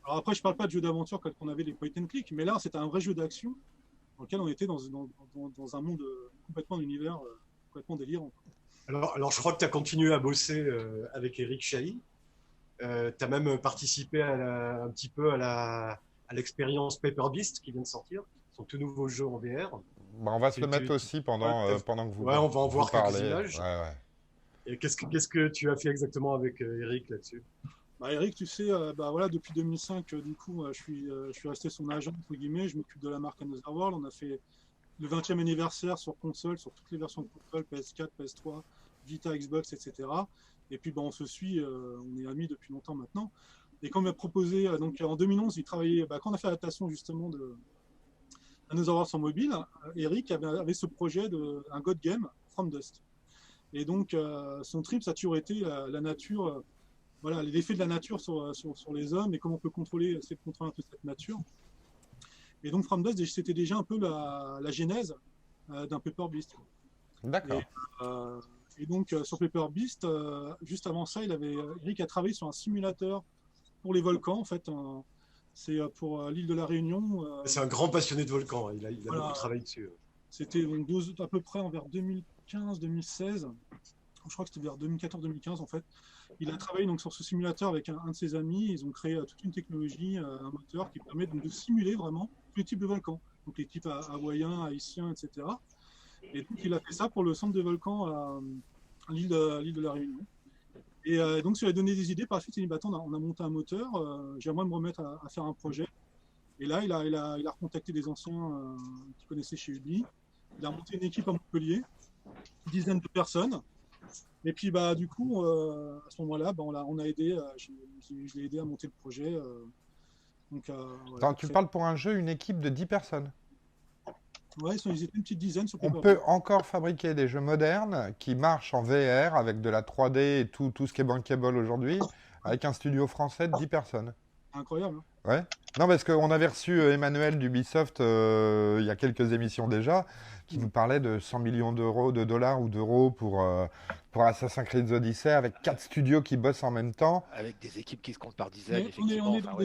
Alors après, je parle pas de jeux d'aventure quand on avait les point and click, mais là, c'était un vrai jeu d'action dans lequel on était dans un monde complètement d'univers complètement délirant. Alors, je crois que tu as continué à bosser avec Eric Chahi. Tu as même participé un petit peu à l'expérience Paper Beast qui vient de sortir, son tout nouveau jeu en VR. On va se le mettre aussi pendant que vous on va en voir parlez. Quelques images. Ouais. Et qu'est-ce que tu as fait exactement avec Eric là-dessus? Eric, tu sais, depuis 2005, du coup, je suis resté son agent, entre guillemets. Je m'occupe de la marque Another World. On a fait le 20e anniversaire sur console, sur toutes les versions de console, PS4, PS3, Vita, Xbox, etc. Et puis on se suit, on est amis depuis longtemps maintenant. Et quand on m'a proposé, donc en 2011, il travaillait, quand on a fait l'adaptation justement de Another World sur mobile, Eric avait ce projet d'un God Game, From Dust. Et donc son trip, ça a toujours été la nature, l'effet de la nature sur les hommes et comment on peut essayer de contrôler un peu cette nature. Et donc From Dust, c'était déjà un peu la genèse d'un Paper Beast. D'accord. Et donc sur Paper Beast, juste avant ça, Eric a travaillé sur un simulateur pour les volcans. En fait, c'est pour l'île de la Réunion. C'est un grand passionné de volcans. Il a beaucoup travaillé dessus. C'était à peu près vers 2015-2016. je crois que c'était vers 2014-2015 en fait. Il a travaillé donc sur ce simulateur avec un de ses amis. Ils ont créé toute une technologie, un moteur qui permet donc, de simuler vraiment tous les types de volcans. Donc les types hawaïens, haïtiens, etc. Et donc il a fait ça pour le centre de volcans à l'île de la Réunion. Et donc ça lui a donné des idées. Par la suite, il a dit, bah, attends, on a monté un moteur, j'aimerais me remettre à faire un projet. Et là, il a recontacté des anciens qu'il connaissait chez Ubi. Il a monté une équipe à Montpellier, une dizaine de personnes. Et puis, bah, du coup, à ce moment-là, bah, on a aidé, je l'ai aidé à monter le projet. Donc, voilà. Attends, tu parles pour un jeu, une équipe de 10 personnes. Ouais, ils étaient une petite dizaine sur On Paper. peut encore fabriquer des jeux modernes qui marchent en VR avec de la 3D et tout ce qui est bankable aujourd'hui, avec un studio français de 10 personnes. Incroyable. Hein. Ouais. Non, parce qu'on avait reçu Emmanuel d'Ubisoft il y a quelques émissions déjà, qui nous parlait de 100 millions d'euros, de dollars ou d'euros pour Assassin's Creed Odyssey, avec 4 studios qui bossent en même temps. Avec des équipes qui se comptent par dizaines, Mais effectivement. on est dans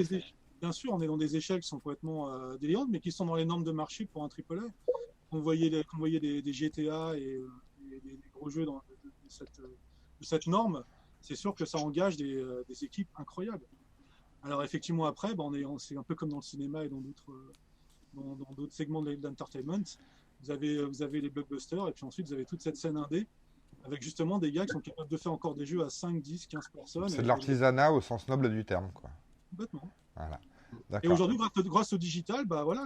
bien sûr, on est dans des échelles qui sont complètement délirantes, mais qui sont dans les normes de marché pour un AAA. On voyait des GTA et des gros jeux de cette norme, c'est sûr que ça engage des équipes incroyables. Alors effectivement après, bah, c'est un peu comme dans le cinéma et dans d'autres segments de l'entertainment. Vous avez les blockbusters et puis ensuite vous avez toute cette scène indé avec justement des gars qui sont capables de faire encore des jeux à 5, 10, 15 personnes. C'est de l'artisanat au sens noble du terme, quoi. Complètement. Voilà. Et D'accord. aujourd'hui, grâce au digital, bah voilà,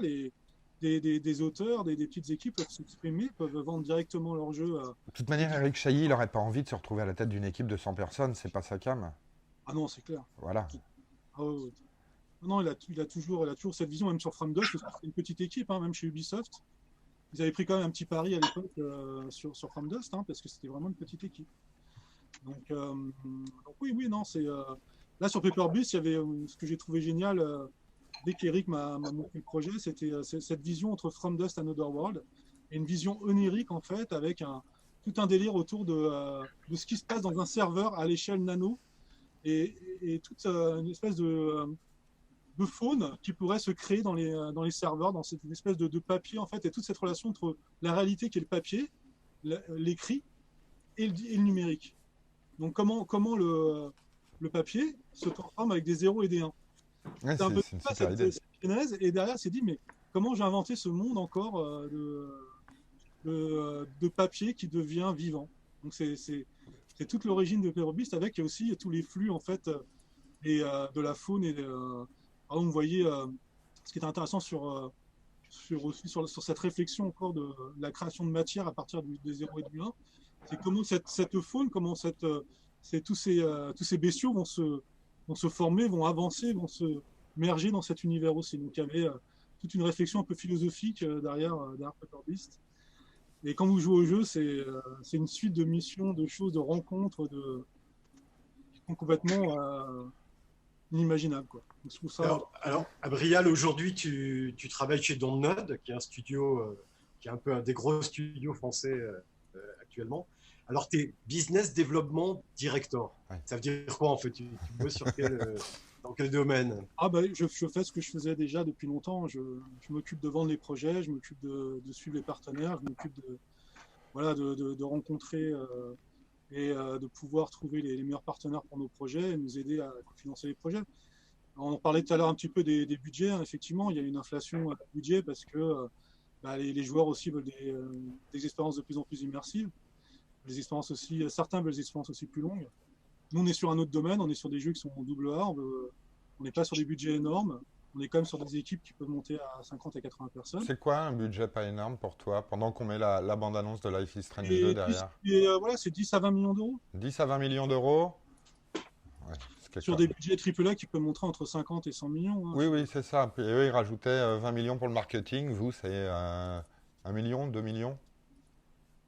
des auteurs, des petites équipes peuvent s'exprimer, peuvent vendre directement leurs jeux. De toute manière, Eric Chailly, il n'aurait pas envie de se retrouver à la tête d'une équipe de 100 personnes, c'est pas sa cam. Ah non, c'est clair. Voilà. Ah ouais, ouais. Non, il a toujours cette vision, même sur From Dust, c'est une petite équipe, hein, même chez Ubisoft. Ils avaient pris quand même un petit pari à l'époque sur From Dust, hein, parce que c'était vraiment une petite équipe. Donc oui, non, c'est là sur Paper Bus, il y avait ce que j'ai trouvé génial dès qu'Eric m'a montré le projet, c'était cette vision entre From Dust and Otherworld et une vision onirique en fait, avec tout un délire autour de ce qui se passe dans un serveur à l'échelle nano et toute une espèce de faune qui pourrait se créer dans les serveurs, dans cette espèce de papier en fait, et toute cette relation entre la réalité qui est le papier, l'écrit et le numérique. Donc comment le papier se transforme avec des 0 et des 1. Ouais, C'est un peu c'est une ça, super idée. cette genèse, et derrière c'est dit mais comment j'ai inventé ce monde encore de papier qui devient vivant. Donc c'est toute l'origine de Paper Beast, avec aussi tous les flux en fait et de la faune et on voyait ce qui est intéressant sur cette réflexion encore de la création de matière à partir du 0 et du 1, c'est comment cette faune, comment tous ces bestiaux vont se former, vont avancer, vont se merger dans cet univers aussi. Donc il y avait toute une réflexion un peu philosophique derrière Paper Beast. Et quand vous jouez au jeu, c'est une suite de missions, de choses, de rencontres, qui sont complètement inimaginables, quoi. Donc, je trouve ça... Alors, à Brial, aujourd'hui, tu travailles chez Dontnod, qui est un studio, qui est un peu un des gros studios français actuellement. Alors, tu es Business Development Director. Ouais. Ça veut dire quoi, en fait? Tu bosses sur dans quel domaine? Ah bah, je fais ce que je faisais déjà depuis longtemps. Je m'occupe de vendre les projets, je m'occupe de suivre les partenaires, je m'occupe de rencontrer et de pouvoir trouver les meilleurs partenaires pour nos projets et nous aider à financer les projets. On en parlait tout à l'heure un petit peu des budgets. Hein. Effectivement, il y a une inflation de budget parce que les joueurs aussi veulent des expériences de plus en plus immersives. Certains veulent des expériences aussi plus longues. Nous, on est sur un autre domaine, on est sur des jeux qui sont en double A, on n'est pas sur des budgets énormes, on est quand même sur des équipes qui peuvent monter à 50 à 80 personnes. C'est quoi un budget pas énorme pour toi, pendant qu'on met la bande-annonce de Life is Strange 2 Et derrière? voilà, c'est 10 à 20 millions d'euros. 10 à 20 millions d'euros? Ouais, c'est quelque Sur chose. des budgets AAA qui peuvent montrer entre 50 et 100 millions. Hein. Oui, oui, c'est ça. Puis eux, ils rajoutaient 20 millions pour le marketing. Vous, c'est 1 million, 2 millions?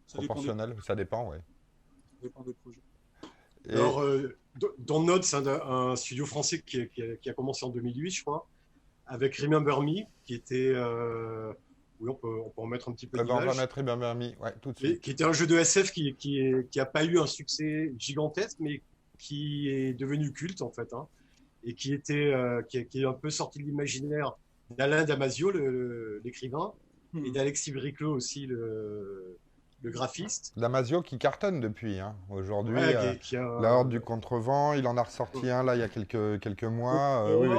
Ça dépend Proportionnel, ça dépend, oui. ça dépend des projets. Et... Alors, Dontnod, c'est un studio français qui a commencé en 2008, je crois, avec Remember Me, qui était... oui, on peut en mettre un petit peu on va d'image. mettre Remember Me, ouais, tout de Et suite. qui était un jeu de SF qui a pas eu un succès gigantesque, mais qui est devenu culte, en fait, hein, et qui est un peu sorti de l'imaginaire d'Alain Damasio, l'écrivain, et d'Alexis Briclot aussi, le graphiste. Damasio qui cartonne depuis. Hein. Aujourd'hui, Ouais, qui a, la Horde du Contrevent, il en a ressorti un là il y a quelques mois. Oui, oui.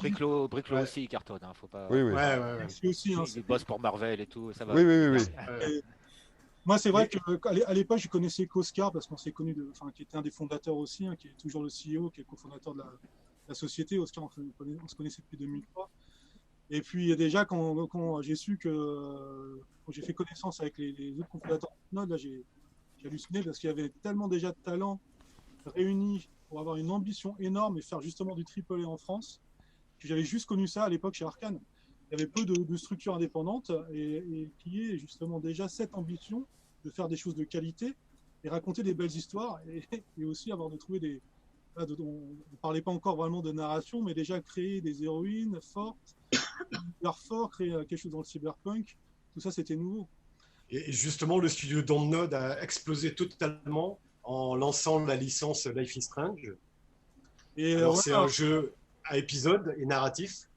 Briclo Ouais. aussi, il cartonne. Hein, faut pas... Oui, oui. ouais. C'est aussi, hein, Il bosse pour Marvel et tout. Ça va. Oui, oui, oui, oui. Moi, c'est vrai qu'à l'époque, je connaissais qu'Oscar parce qu'on s'est connu, qui était un des fondateurs aussi, hein, qui est toujours le CEO, qui est le cofondateur de la société. Oscar, on se connaissait depuis 2003. Et puis déjà, quand j'ai su quand j'ai fait connaissance avec les autres cofondateurs de Node, là, j'ai halluciné parce qu'il y avait tellement déjà de talents réunis pour avoir une ambition énorme et faire justement du AAA en France, que j'avais juste connu ça à l'époque chez Arcane. Il y avait peu de structures indépendantes et qui est justement déjà cette ambition de faire des choses de qualité et raconter des belles histoires et aussi avoir de trouver des... on ne parlait pas encore vraiment de narration, mais déjà créer des héroïnes fortes, fort, créer quelque chose dans le cyberpunk, tout ça c'était nouveau. Et justement, le studio Dontnod a explosé totalement en lançant la licence Life is Strange. Et alors, c'est un jeu à épisodes et narratif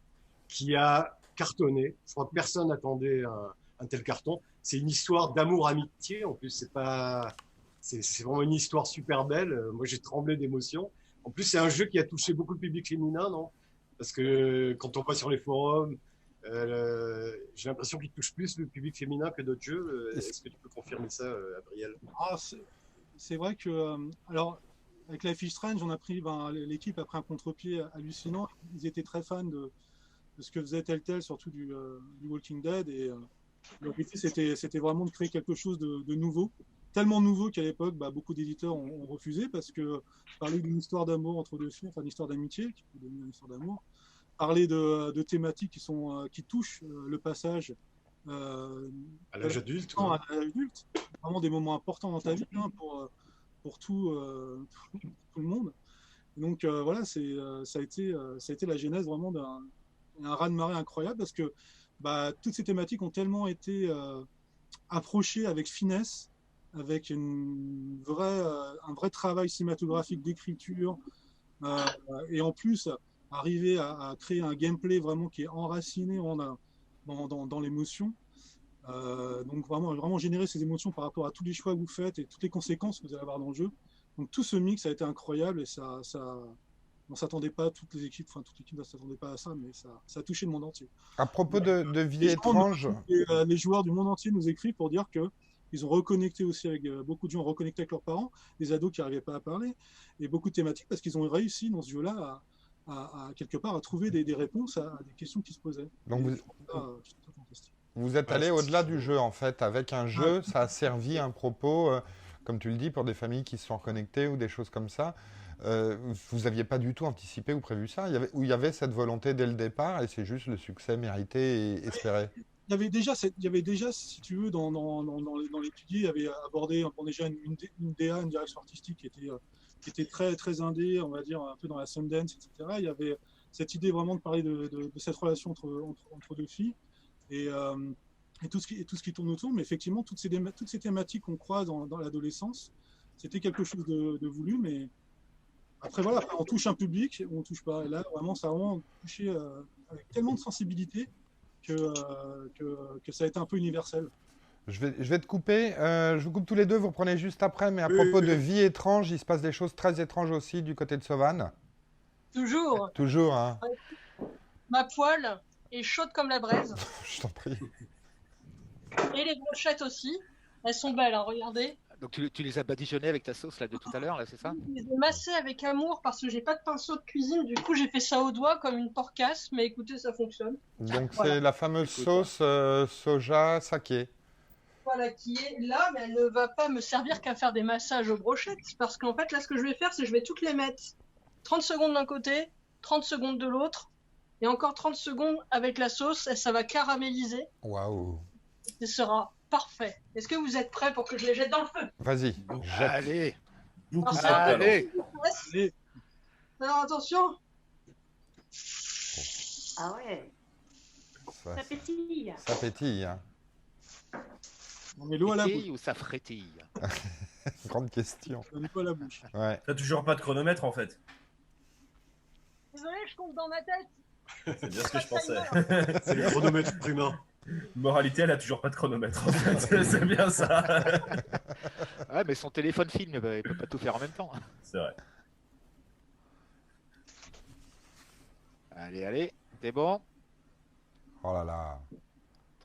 qui a cartonné. Je crois que personne n'attendait un tel carton. C'est une histoire d'amour-amitié. En plus, c'est vraiment une histoire super belle. Moi, j'ai tremblé d'émotion. En plus, c'est un jeu qui a touché beaucoup le public féminin, non? Parce que quand on va sur les forums, j'ai l'impression qu'il touche plus le public féminin que d'autres jeux. Est-ce que tu peux confirmer ça, Gabriel? C'est vrai que, alors, avec Life is Strange, l'équipe a pris un contre-pied hallucinant. Ils étaient très fans de ce que faisait Telltale, surtout du Walking Dead. Et l'objectif, c'était vraiment de créer quelque chose de nouveau. Tellement nouveau qu'à l'époque, beaucoup d'éditeurs ont refusé parce que parler d'une histoire d'amour entre deux filles, enfin d'une histoire d'amitié, qui peut devenir une histoire d'amour, parler de thématiques qui touchent le passage à l'âge adulte, à l'âge adulte, vraiment des moments importants dans ta vie pour tout le monde. Et donc voilà, ça a été la genèse vraiment d'un raz-de-marée incroyable parce que toutes ces thématiques ont tellement été approchées avec finesse, avec un vrai travail cinématographique d'écriture et en plus arriver à créer un gameplay vraiment qui est enraciné dans l'émotion. Donc vraiment générer ces émotions par rapport à tous les choix que vous faites et toutes les conséquences que vous allez avoir dans le jeu. Donc tout ce mix a été incroyable et on s'attendait pas, toute l'équipe ne s'attendait pas à ça, mais ça a touché le monde entier. À propos de vie étrange, les joueurs du monde entier nous écrivent pour dire que ils ont reconnecté aussi avec beaucoup de gens, reconnecté avec leurs parents, des ados qui n'arrivaient pas à parler, et beaucoup de thématiques parce qu'ils ont réussi dans ce jeu-là à quelque part à trouver des réponses à des questions qui se posaient. Donc vous êtes allé au-delà du jeu en fait. Avec un jeu, ça a servi un propos, comme tu le dis, pour des familles qui se sont reconnectées ou des choses comme ça. Vous n'aviez pas du tout anticipé ou prévu ça? Il y avait cette volonté dès le départ et c'est juste le succès mérité et espéré? Il y avait déjà, si tu veux, dans l'étudier, il y avait abordé déjà une DA, une direction artistique qui était très, très indé, on va dire, un peu dans la Sundance, etc. Il y avait cette idée vraiment de parler de cette relation entre deux filles et tout ce qui tourne autour. Mais effectivement, toutes ces thématiques qu'on croise dans l'adolescence, c'était quelque chose de voulu, mais après, voilà, on touche un public, on touche pas. Et là, vraiment, ça a vraiment touché avec tellement de sensibilité que ça a été un peu universel. Je vais te couper. Je vous coupe tous les deux, vous reprenez juste après. Mais à propos de vie étrange, il se passe des choses très étranges aussi du côté de Sauvanne. Toujours. Toujours, hein. Ma poêle est chaude comme la braise. Je t'en prie. Et les brochettes aussi. Elles sont belles, hein, regardez. Donc tu les as badigeonnées avec ta sauce là de tout à l'heure, là, c'est ça? Je les ai massées avec amour parce que j'ai pas de pinceau de cuisine. Du coup, j'ai fait ça au doigt comme une porcasse. Mais écoutez, ça fonctionne. Donc Voilà. c'est la fameuse sauce soja saké. Voilà, qui est là, mais elle ne va pas me servir qu'à faire des massages aux brochettes. Parce qu'en fait, là, ce que je vais faire, c'est que je vais toutes les mettre 30 secondes d'un côté, 30 secondes de l'autre, et encore 30 secondes avec la sauce, et ça va caraméliser. Waouh. Ce sera parfait. Est-ce que vous êtes prêts pour que je les jette dans le feu? Vas-y. Allez, Beaucoup de allez. Alors attention. Ah ouais, Ça, ça pétille. ça pétille. Hein. On met l'eau à la bouche. Frétille ou ça frétille? Grande question. On met pas à la bouche. Ouais. T'as toujours pas de chronomètre en fait. Désolé, je compte dans ma tête. C'est bien ce que je pensais. C'est le chronomètre humain. Moralité, elle a toujours pas de chronomètre. En fait. C'est bien ça. Ouais, mais son téléphone filme, il peut pas tout faire en même temps. C'est vrai. Allez, t'es bon? Oh là là.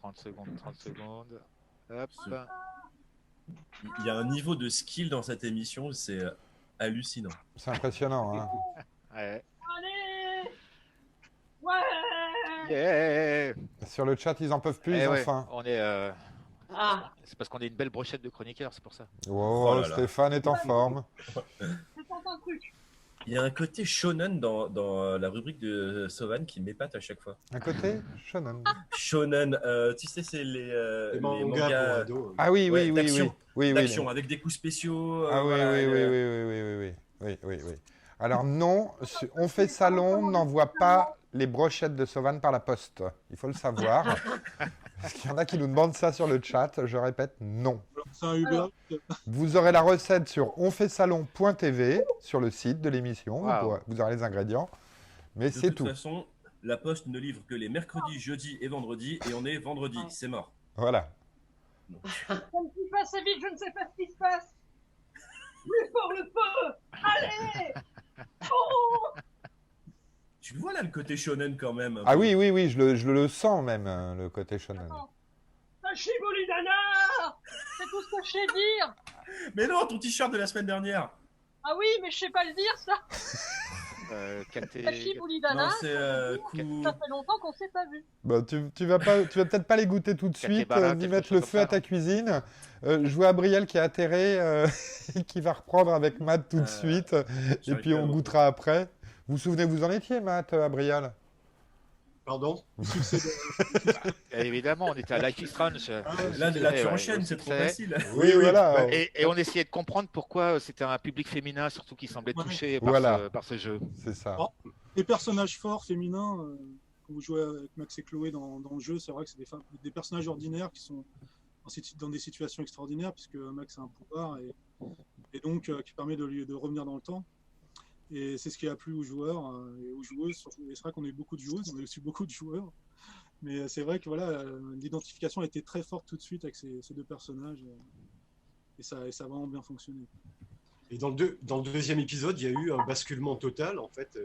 30 secondes, 30 secondes. Hop. Il y a un niveau de skill dans cette émission, c'est hallucinant. C'est impressionnant, hein. Ouais. Allez. Ouais. Yeah. Sur le chat, ils en peuvent plus, Eh ils ont ouais, faim. on est. Ah, C'est parce qu'on est une belle brochette de chroniqueurs, c'est pour ça. Oh, Oh là là. Stéphane est en forme. c'est pas un truc. Il y a un côté shonen dans la rubrique de Sovan qui m'épate à chaque fois. À côté, Shonen. Shonen, tu sais, c'est les mangas pour ados. Ah oui, Ouais, oui, oui, d'action. oui. Oui, oui. d'action avec des coups spéciaux. Ah oui, voilà, oui, oui, oui, oui, oui, oui. Alors non, on fait salon, n'envoie pas les brochettes de Sauvan par la poste. Il faut le savoir. Parce qu'il y en a qui nous demandent ça sur le chat. Je répète, non. C'est un Uber. Vous aurez la recette sur onfaitsalon.tv, sur le site de l'émission. Wow. Vous aurez les ingrédients. Mais De c'est toute tout. façon, la Poste ne livre que les mercredis, jeudis et vendredis, et on est vendredi, c'est mort. Voilà. Comme tu passes vite, je ne sais pas ce qui se passe. Plus fort le feu. Allez. Oh. Tu le vois là, le côté shonen quand même. un Ah peu. oui, oui, oui, je le sens même, le côté shonen. Tachibuli Dana. C'est tout ce que je sais dire. Mais non, ton t-shirt de la semaine dernière. Ah oui, mais je sais pas le dire ça. Tachibuli Dana. Non, c'est coup. Ça fait longtemps qu'on s'est pas vu. Bah, tu vas peut-être pas les goûter tout de suite, Katebara, ni quelque mettre chose le comme feu ça, à ta non cuisine. Je vois Abriel qui est atterré et qui va reprendre avec Matt tout de suite. Et j'arrive puis pas à on le goûtera après. Vous vous en étiez, Matt, Abriel? Pardon? Succès de- Évidemment, on était à Life is Strange. Là, tu enchaînes, c'est trop facile. Oui, voilà. Et on essayait de comprendre pourquoi c'était un public féminin, surtout qui semblait Ouais. touché par, Voilà. par ce jeu. C'est ça. Oh. Les personnages forts féminins, quand vous jouez avec Max et Chloé dans le jeu, c'est vrai que c'est des personnages ordinaires qui sont dans des situations extraordinaires, puisque Max a un pouvoir et donc qui permet de revenir dans le temps. Et c'est ce qui a plu aux joueurs et aux joueuses. Surtout. Et c'est vrai qu'on a eu beaucoup de joueuses, on a aussi beaucoup de joueurs. Mais c'est vrai que voilà, l'identification a été très forte tout de suite avec ces deux personnages. Et ça a vraiment bien fonctionné. Et dans le deuxième épisode, il y a eu un basculement total, en fait,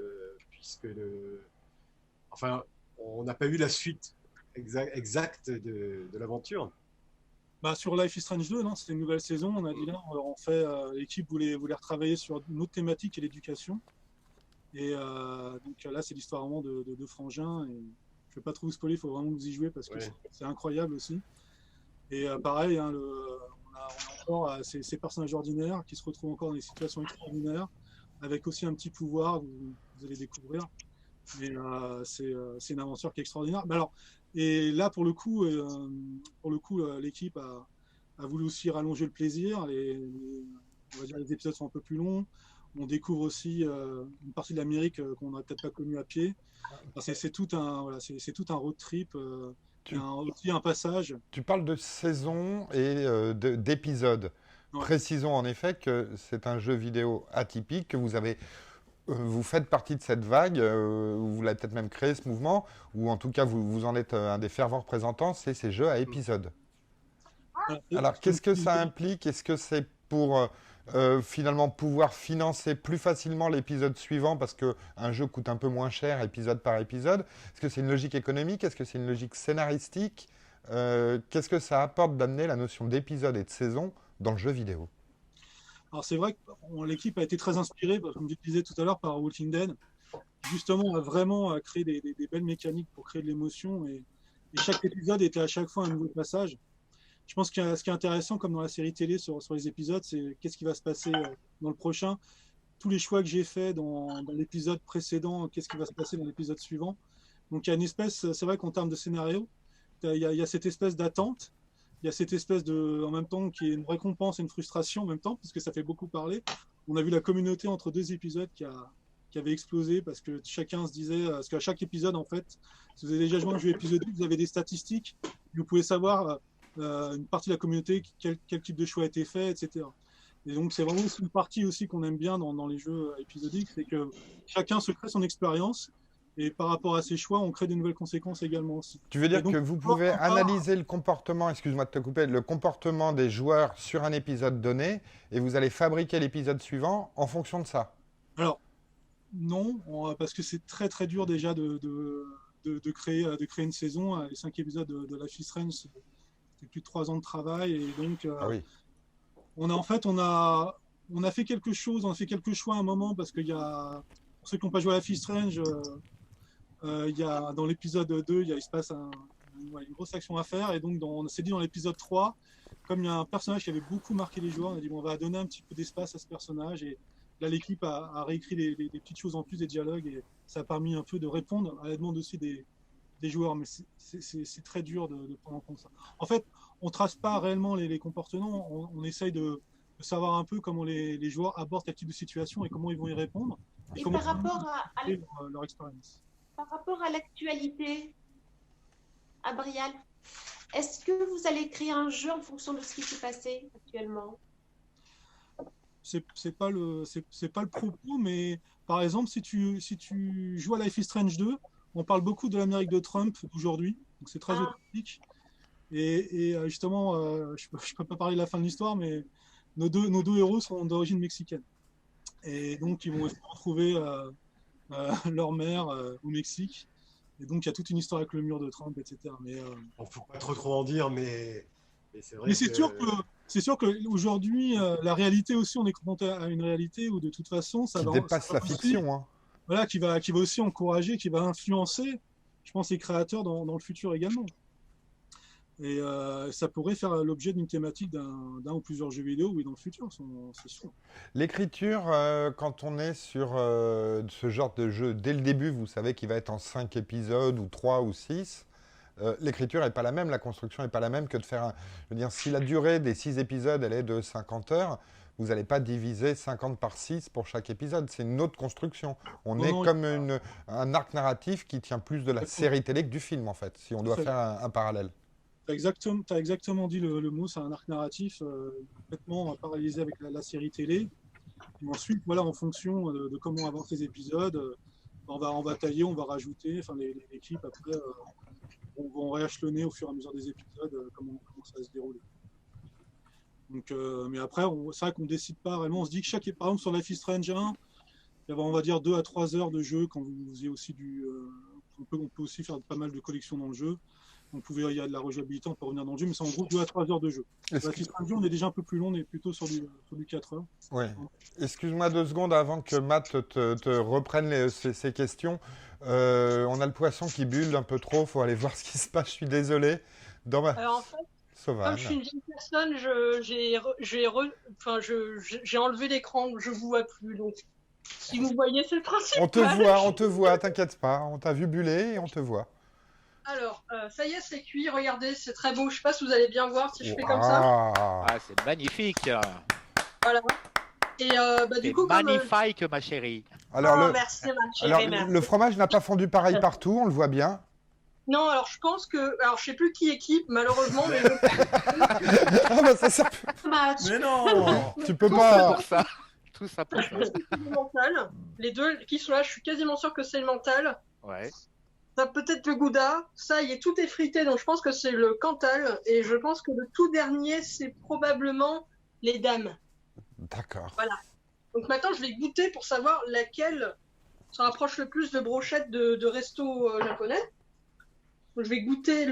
puisque on n'a pas eu la suite exacte de l'aventure. Bah, sur Life is Strange 2, non, c'était une nouvelle saison. On a dit là, en fait, l'équipe voulait retravailler sur une autre thématique qui est l'éducation. Et donc là, c'est l'histoire vraiment de deux frangins. Et je ne vais pas trop vous spoiler, il faut vraiment que vous y jouez parce que Ouais. c'est incroyable aussi. Et pareil, hein, on a encore ces personnages ordinaires qui se retrouvent encore dans des situations extraordinaires, avec aussi un petit pouvoir, vous allez découvrir. Mais c'est une aventure qui est extraordinaire. Mais alors, et là, pour le coup, l'équipe a voulu aussi rallonger le plaisir. On va dire les épisodes sont un peu plus longs. On découvre aussi une partie de l'Amérique qu'on n'aurait peut-être pas connue à pied. Enfin, c'est tout un road trip, aussi un passage. Tu parles de saison et d'épisodes. Ouais. Précisons en effet que c'est un jeu vidéo atypique, que vous faites partie de cette vague, vous l'avez peut-être même créé ce mouvement, ou en tout cas vous en êtes un des fervents représentants, c'est ces jeux à épisodes. Alors qu'est-ce que ça implique? Est-ce que c'est pour finalement pouvoir financer plus facilement l'épisode suivant parce qu'un jeu coûte un peu moins cher épisode par épisode? Est-ce que c'est une logique économique? Est-ce que c'est une logique scénaristique? Qu'est-ce que ça apporte d'amener la notion d'épisode et de saison dans le jeu vidéo? Alors c'est vrai que l'équipe a été très inspirée, comme je disais tout à l'heure, par Walking Dead. Justement, on a vraiment créé des belles mécaniques pour créer de l'émotion. Et chaque épisode était à chaque fois un nouveau passage. Je pense que ce qui est intéressant, comme dans la série télé sur les épisodes, c'est qu'est-ce qui va se passer dans le prochain. Tous les choix que j'ai faits dans l'épisode précédent, qu'est-ce qui va se passer dans l'épisode suivant. Donc il y a une espèce, c'est vrai qu'en termes de scénario, il y a cette espèce d'attente. Il y a cette espèce en même temps, qui est une récompense et une frustration en même temps, puisque ça fait beaucoup parler. On a vu la communauté entre deux épisodes qui avait explosé, parce que chacun se disait, parce qu'à chaque épisode, en fait, si vous avez déjà joué à un jeu épisodique, vous avez des statistiques, vous pouvez savoir une partie de la communauté, quel type de choix a été fait, etc. Et donc, c'est vraiment une partie aussi qu'on aime bien dans les jeux épisodiques, c'est que chacun se crée son expérience, Et par rapport à ces choix, on crée des nouvelles conséquences également aussi. Tu veux dire Et donc, que vous pouvez analyser le comportement, excuse-moi de te couper, le comportement des joueurs sur un épisode donné et vous allez fabriquer l'épisode suivant en fonction de ça. Alors, non, parce que c'est très très dur déjà de créer une saison. Les 5 épisodes de Life is Strange, c'est plus de 3 ans de travail. Et donc, Ah oui. on a fait quelque chose, on a fait quelques choix à un moment parce qu'il y a, pour ceux qui n'ont pas joué à Life is Strange, il y a, dans l'épisode 2, il se passe une grosse action à faire. Et donc, on s'est dit dans l'épisode 3, comme il y a un personnage qui avait beaucoup marqué les joueurs, on a dit bon, on va donner un petit peu d'espace à ce personnage. Et là, l'équipe a réécrit des petites choses en plus, des dialogues, et ça a permis un peu de répondre à la demande aussi des joueurs. Mais c'est très dur de prendre en compte ça. En fait, on trace pas réellement les comportements, on essaye de savoir un peu comment les joueurs abordent quel type de situation et comment ils vont y répondre. Et comment par rapport à leur expérience. Par rapport à l'actualité, à Brial, est-ce que vous allez créer un jeu en fonction de ce qui s'est passé actuellement? C'est pas le propos, mais par exemple, si tu joues à Life is Strange 2, on parle beaucoup de l'Amérique de Trump aujourd'hui, donc c'est très authentique. Et justement, je peux pas parler de la fin de l'histoire, mais nos deux héros sont d'origine mexicaine. Et donc, ils vont retrouver leur mère au Mexique. Et donc, il y a toute une histoire avec le mur de Trump, etc. Mais on ne faut pas trop en dire, mais c'est vrai. Mais c'est sûr qu'aujourd'hui, la réalité aussi, on est confronté à une réalité où de toute façon, ça Qui va dépasse ça la va aussi, fiction. Hein. voilà, qui va aussi encourager, qui va influencer, je pense, les créateurs dans le futur également. Et ça pourrait faire l'objet d'une thématique d'un ou plusieurs jeux vidéo, oui, dans le futur, c'est sûr. L'écriture, quand on est sur ce genre de jeu, dès le début, vous savez qu'il va être en 5 épisodes, ou 3 ou 6. L'écriture n'est pas la même, la construction n'est pas la même que de faire un... Je veux dire, si la durée des 6 épisodes, elle est de 50 heures, vous n'allez pas diviser 50 par 6 pour chaque épisode. C'est une autre construction. On est comme un arc narratif qui tient plus de la série télé que du film, en fait, si on doit faire un parallèle. T'as exactement dit le mot, c'est un arc narratif complètement paralysé avec la série télé. Et ensuite, voilà, en fonction de comment avancent les épisodes, on va tailler, on va rajouter, enfin l'équipe après vont rééchelonner au fur et à mesure des épisodes comment ça va se dérouler. Donc, mais après, c'est vrai qu'on décide pas réellement. On se dit que par exemple sur Life is Strange 1, il y avait, on va dire 2 à 3 heures de jeu quand vous faisiez aussi on peut aussi faire pas mal de collections dans le jeu. Il y a de la rejouabilité, on peut revenir dans le jeu, mais c'est en gros 2 à 3 heures de jeu. Life is Strange 2, on est déjà un peu plus long, on est plutôt sur du 4 heures. Oui. Excuse-moi 2 secondes avant que Matt te reprenne ces questions. On a le poisson qui bulle un peu trop, faut aller voir ce qui se passe, je suis désolé. Alors en fait, Sauvage. comme je suis une jeune personne, j'ai enlevé l'écran, je vous vois plus. Donc, si vous voyez, c'est le principe. On te voit, t'inquiète pas. On t'a vu buller et on te voit. Alors, ça y est, c'est cuit. Regardez, c'est très beau. Je sais pas si vous allez bien voir si je fais comme ça. Ah, c'est magnifique. Voilà. Et du coup, magnifique, ma chérie. Alors, merci, ma chérie. Merci. Le fromage n'a pas fondu pareil partout, on le voit bien. Non, alors je pense que... Alors je sais plus qui équipe, malheureusement, mais... Ah bah ça sert... Mais non. Tu peux pas... Pour ça. Tout ça pour ça. Le mental. Les deux qui sont là, je suis quasiment sûr que c'est le mental. Ouais. Ça peut-être le gouda. Ça, tout est frité, donc je pense que c'est le cantal. Et je pense que le tout dernier, c'est probablement les dames. D'accord. Voilà. Donc maintenant, je vais goûter pour savoir laquelle se rapproche le plus de brochettes de resto japonais. Je vais goûter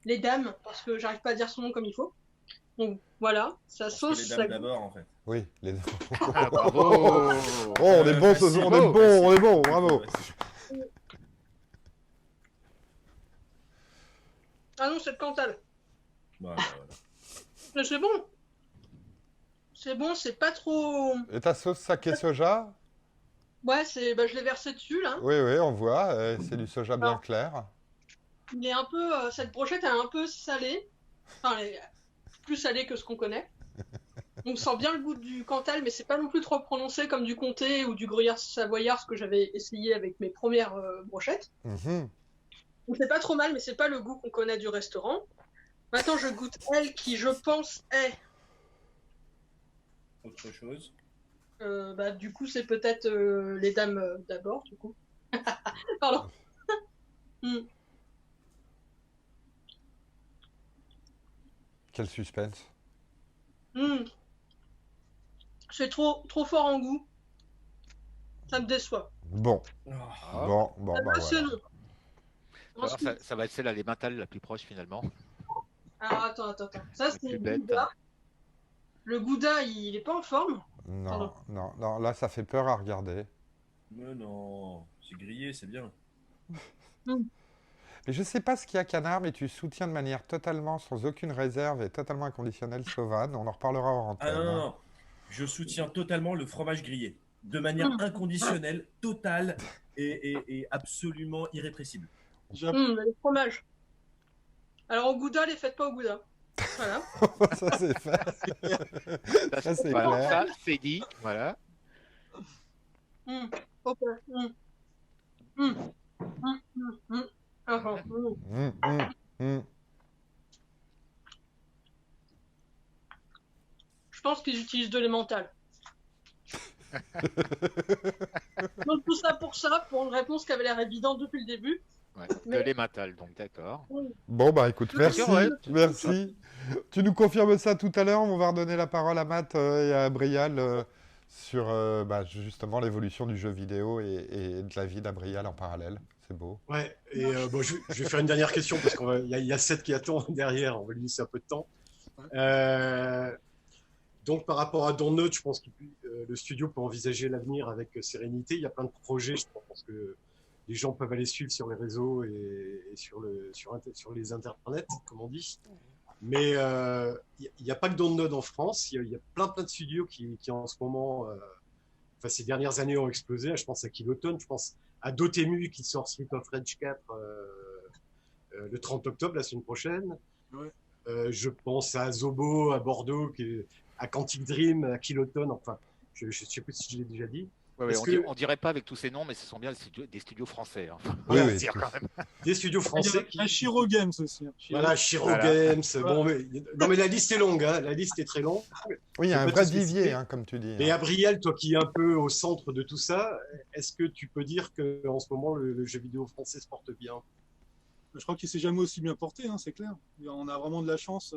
les dames, parce que j'arrive pas à dire son nom comme il faut. Donc voilà, ça sauce. Les dames d'abord, en fait. Oui, les dames. Ah, bravo. Oh, on est bon, on est bon, bravo. Ah non, c'est le Cantal. Voilà. Mais c'est bon. C'est bon, c'est pas trop... Et ta sauce sake soja? Ouais, je l'ai versé dessus, là. Oui, on voit, c'est du soja bien clair. Il est un peu... cette brochette, elle est un peu salée. Enfin, elle est plus salée que ce qu'on connaît. On sent bien le goût du Cantal, mais c'est pas non plus trop prononcé comme du comté ou du gruyère savoyard, ce que j'avais essayé avec mes premières brochettes. Mm-hmm. Donc c'est pas trop mal, mais c'est pas le goût qu'on connaît du restaurant. Maintenant, je goûte elle, qui je pense est... Autre chose. Du coup, c'est peut-être les dames d'abord, du coup. Pardon. Hmm. Quel suspense. Hmm. C'est trop fort en goût. Ça me déçoit. Bon, Ah. bon, bah Là, c'est voilà. non. Alors, Ensuite- ça va être celle à l'emmental la plus proche finalement. Alors, attends. Ça, La c'est plus le bête. Gouda. Le Gouda, il est pas en forme. Non, non, là, ça fait peur à regarder. Mais non, c'est grillé, c'est bien. Mais je sais pas ce qu'il y a, Canard, mais tu soutiens de manière totalement, sans aucune réserve et totalement inconditionnelle Sauvan. On en reparlera en Ah antenne. non, hein. non, je soutiens totalement le fromage grillé. De manière Mm. inconditionnelle, totale et absolument irrépressible. Le fromage. Alors, au Gouda, les faites pas au Gouda. Voilà. Ça, c'est fait. Ça, c'est Voilà, clair. ça, c'est dit. Voilà. Ok. Ah, ah, Mm. Je pense qu'ils utilisent de l'emmental. Donc tout ça, pour une réponse qui avait l'air évidente depuis le début. Ouais. Mais- De l'emmental, donc d'accord. Bon, bah écoute, merci. Ouais. Merci. Tu nous confirmes ça tout à l'heure. On va redonner la parole à Matt et à Brial sur justement l'évolution du jeu vidéo et de la vie d'Abrial en parallèle. C'est beau. Ouais, et je vais faire une dernière question parce qu'il y a Seth qui attend derrière, on va lui laisser un peu de temps. Donc par rapport à Dontnod, je pense que le studio peut envisager l'avenir avec sérénité. Il y a plein de projets, je pense que les gens peuvent aller suivre sur les réseaux et sur les internets, comme on dit. Mais il n'y a pas que Dontnod en France, il y a plein de studios qui en ce moment, ces dernières années ont explosé. Je pense à Kiloton, je pense à Dotemu qui sort Street of Rage 4 le 30 octobre, la semaine prochaine. Ouais. Je pense à Zobo, à Bordeaux, à Quantic Dream, à Kiloton, enfin, je ne sais plus si je l'ai déjà dit. Ouais, Est-ce on, que- on dirait pas avec tous ces noms, mais ce sont bien des studios français. Hein. Oui, Voilà, oui, dire tout- quand même. Des studios français qui... Il y a Shiro Games aussi. hein. Voilà, Shiro Voilà. Games. Bon, non, mais la liste est longue, hein, la liste est très longue. Oui, il y a Je un peux vrai te spécifier. vivier, hein, comme tu dis. Et hein. Abriel, toi qui es un peu au centre de tout ça, est-ce que tu peux dire qu'en ce moment, le jeu vidéo français se porte bien? Je crois qu'il s'est jamais aussi bien porté, hein, c'est clair. Et on a vraiment de la chance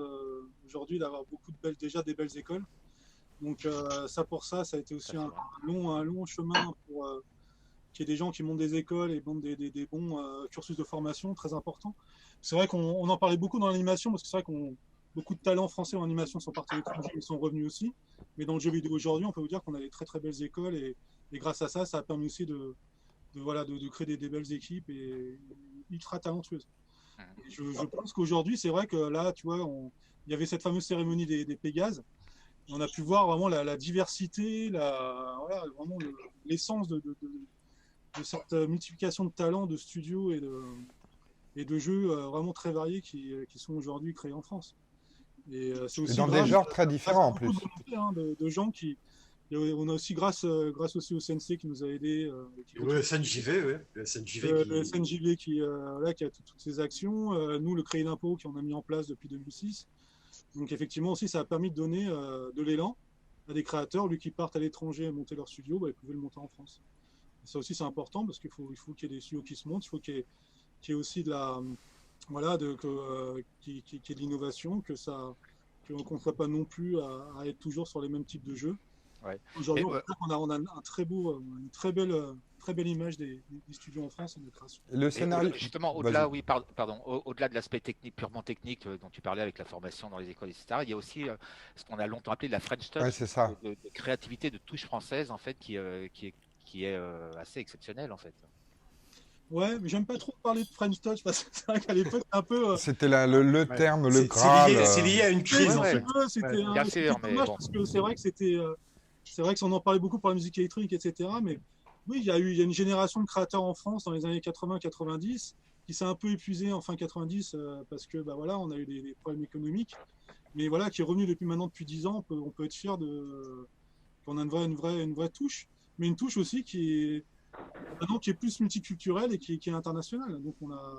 aujourd'hui d'avoir beaucoup déjà des belles écoles. Donc pour ça a été aussi un long chemin pour qu'il y ait des gens qui montent des écoles et montent des bons cursus de formation très importants. C'est vrai qu'on en parlait beaucoup dans l'animation parce que c'est vrai qu'on beaucoup de talents français en animation sont partis à l'étranger et sont revenus aussi. Mais dans le jeu vidéo aujourd'hui, on peut vous dire qu'on a des très très belles écoles et grâce à ça, ça a permis aussi de créer des belles équipes et ultra talentueuses. Et je pense qu'aujourd'hui, c'est vrai que là, tu vois, il y avait cette fameuse cérémonie des Pégases. Et on a pu voir vraiment la diversité, vraiment l'essence de cette multiplication de talents, de studios et de jeux vraiment très variés qui sont aujourd'hui créés en France. Et c'est Et aussi dans des grâce- genres très différents en beaucoup plus. de volonté, hein, de gens qui. On a aussi grâce aussi au CNC qui nous a aidés. Qui Le SNJV, oui. Le SNJV le SNJV qui a toutes ces actions. Nous, le crédit d'impôt qui on a mis en place depuis 2006. Donc effectivement aussi, ça a permis de donner de l'élan à des créateurs. Lui qui partent à l'étranger et monter leur studio, ils pouvaient le monter en France. Et ça aussi, c'est important parce qu'il faut qu'il y ait des studios qui se montent. Il faut qu'il y ait aussi qu'il y ait de l'innovation, qu'on ne soit pas non plus à être toujours sur les mêmes types de jeux. Ouais. Aujourd'hui, Et, on a une très belle image des studios en France et de création. Le Et scénario. justement, au-delà, Vas-y. au-delà de l'aspect technique, purement technique dont tu parlais avec la formation dans les écoles, etc., il y a aussi ce qu'on a longtemps appelé la French Touch, Ouais, c'est ça. de créativité, de touche française, en fait, qui est assez exceptionnelle, en fait. Ouais, mais j'aime pas trop parler de French Touch parce que c'est vrai qu'à l'époque, un peu. C'était le Ouais. terme, le C'est Graal. lié à une crise, Ouais, en ouais. fait. C'était Ouais, bien c'était sûr, mais dommage bon. parce que c'est vrai que c'est vrai qu'on en parlait beaucoup pour la musique électronique, etc. Mais oui, il y a une génération de créateurs en France dans les années 80-90 qui s'est un peu épuisée en fin 90 parce que voilà, on a eu des problèmes économiques. Mais voilà, qui est revenu depuis 10 ans, on peut être fier qu'on a une vraie touche, mais une touche aussi qui est plus multiculturelle et qui est internationale. Donc on a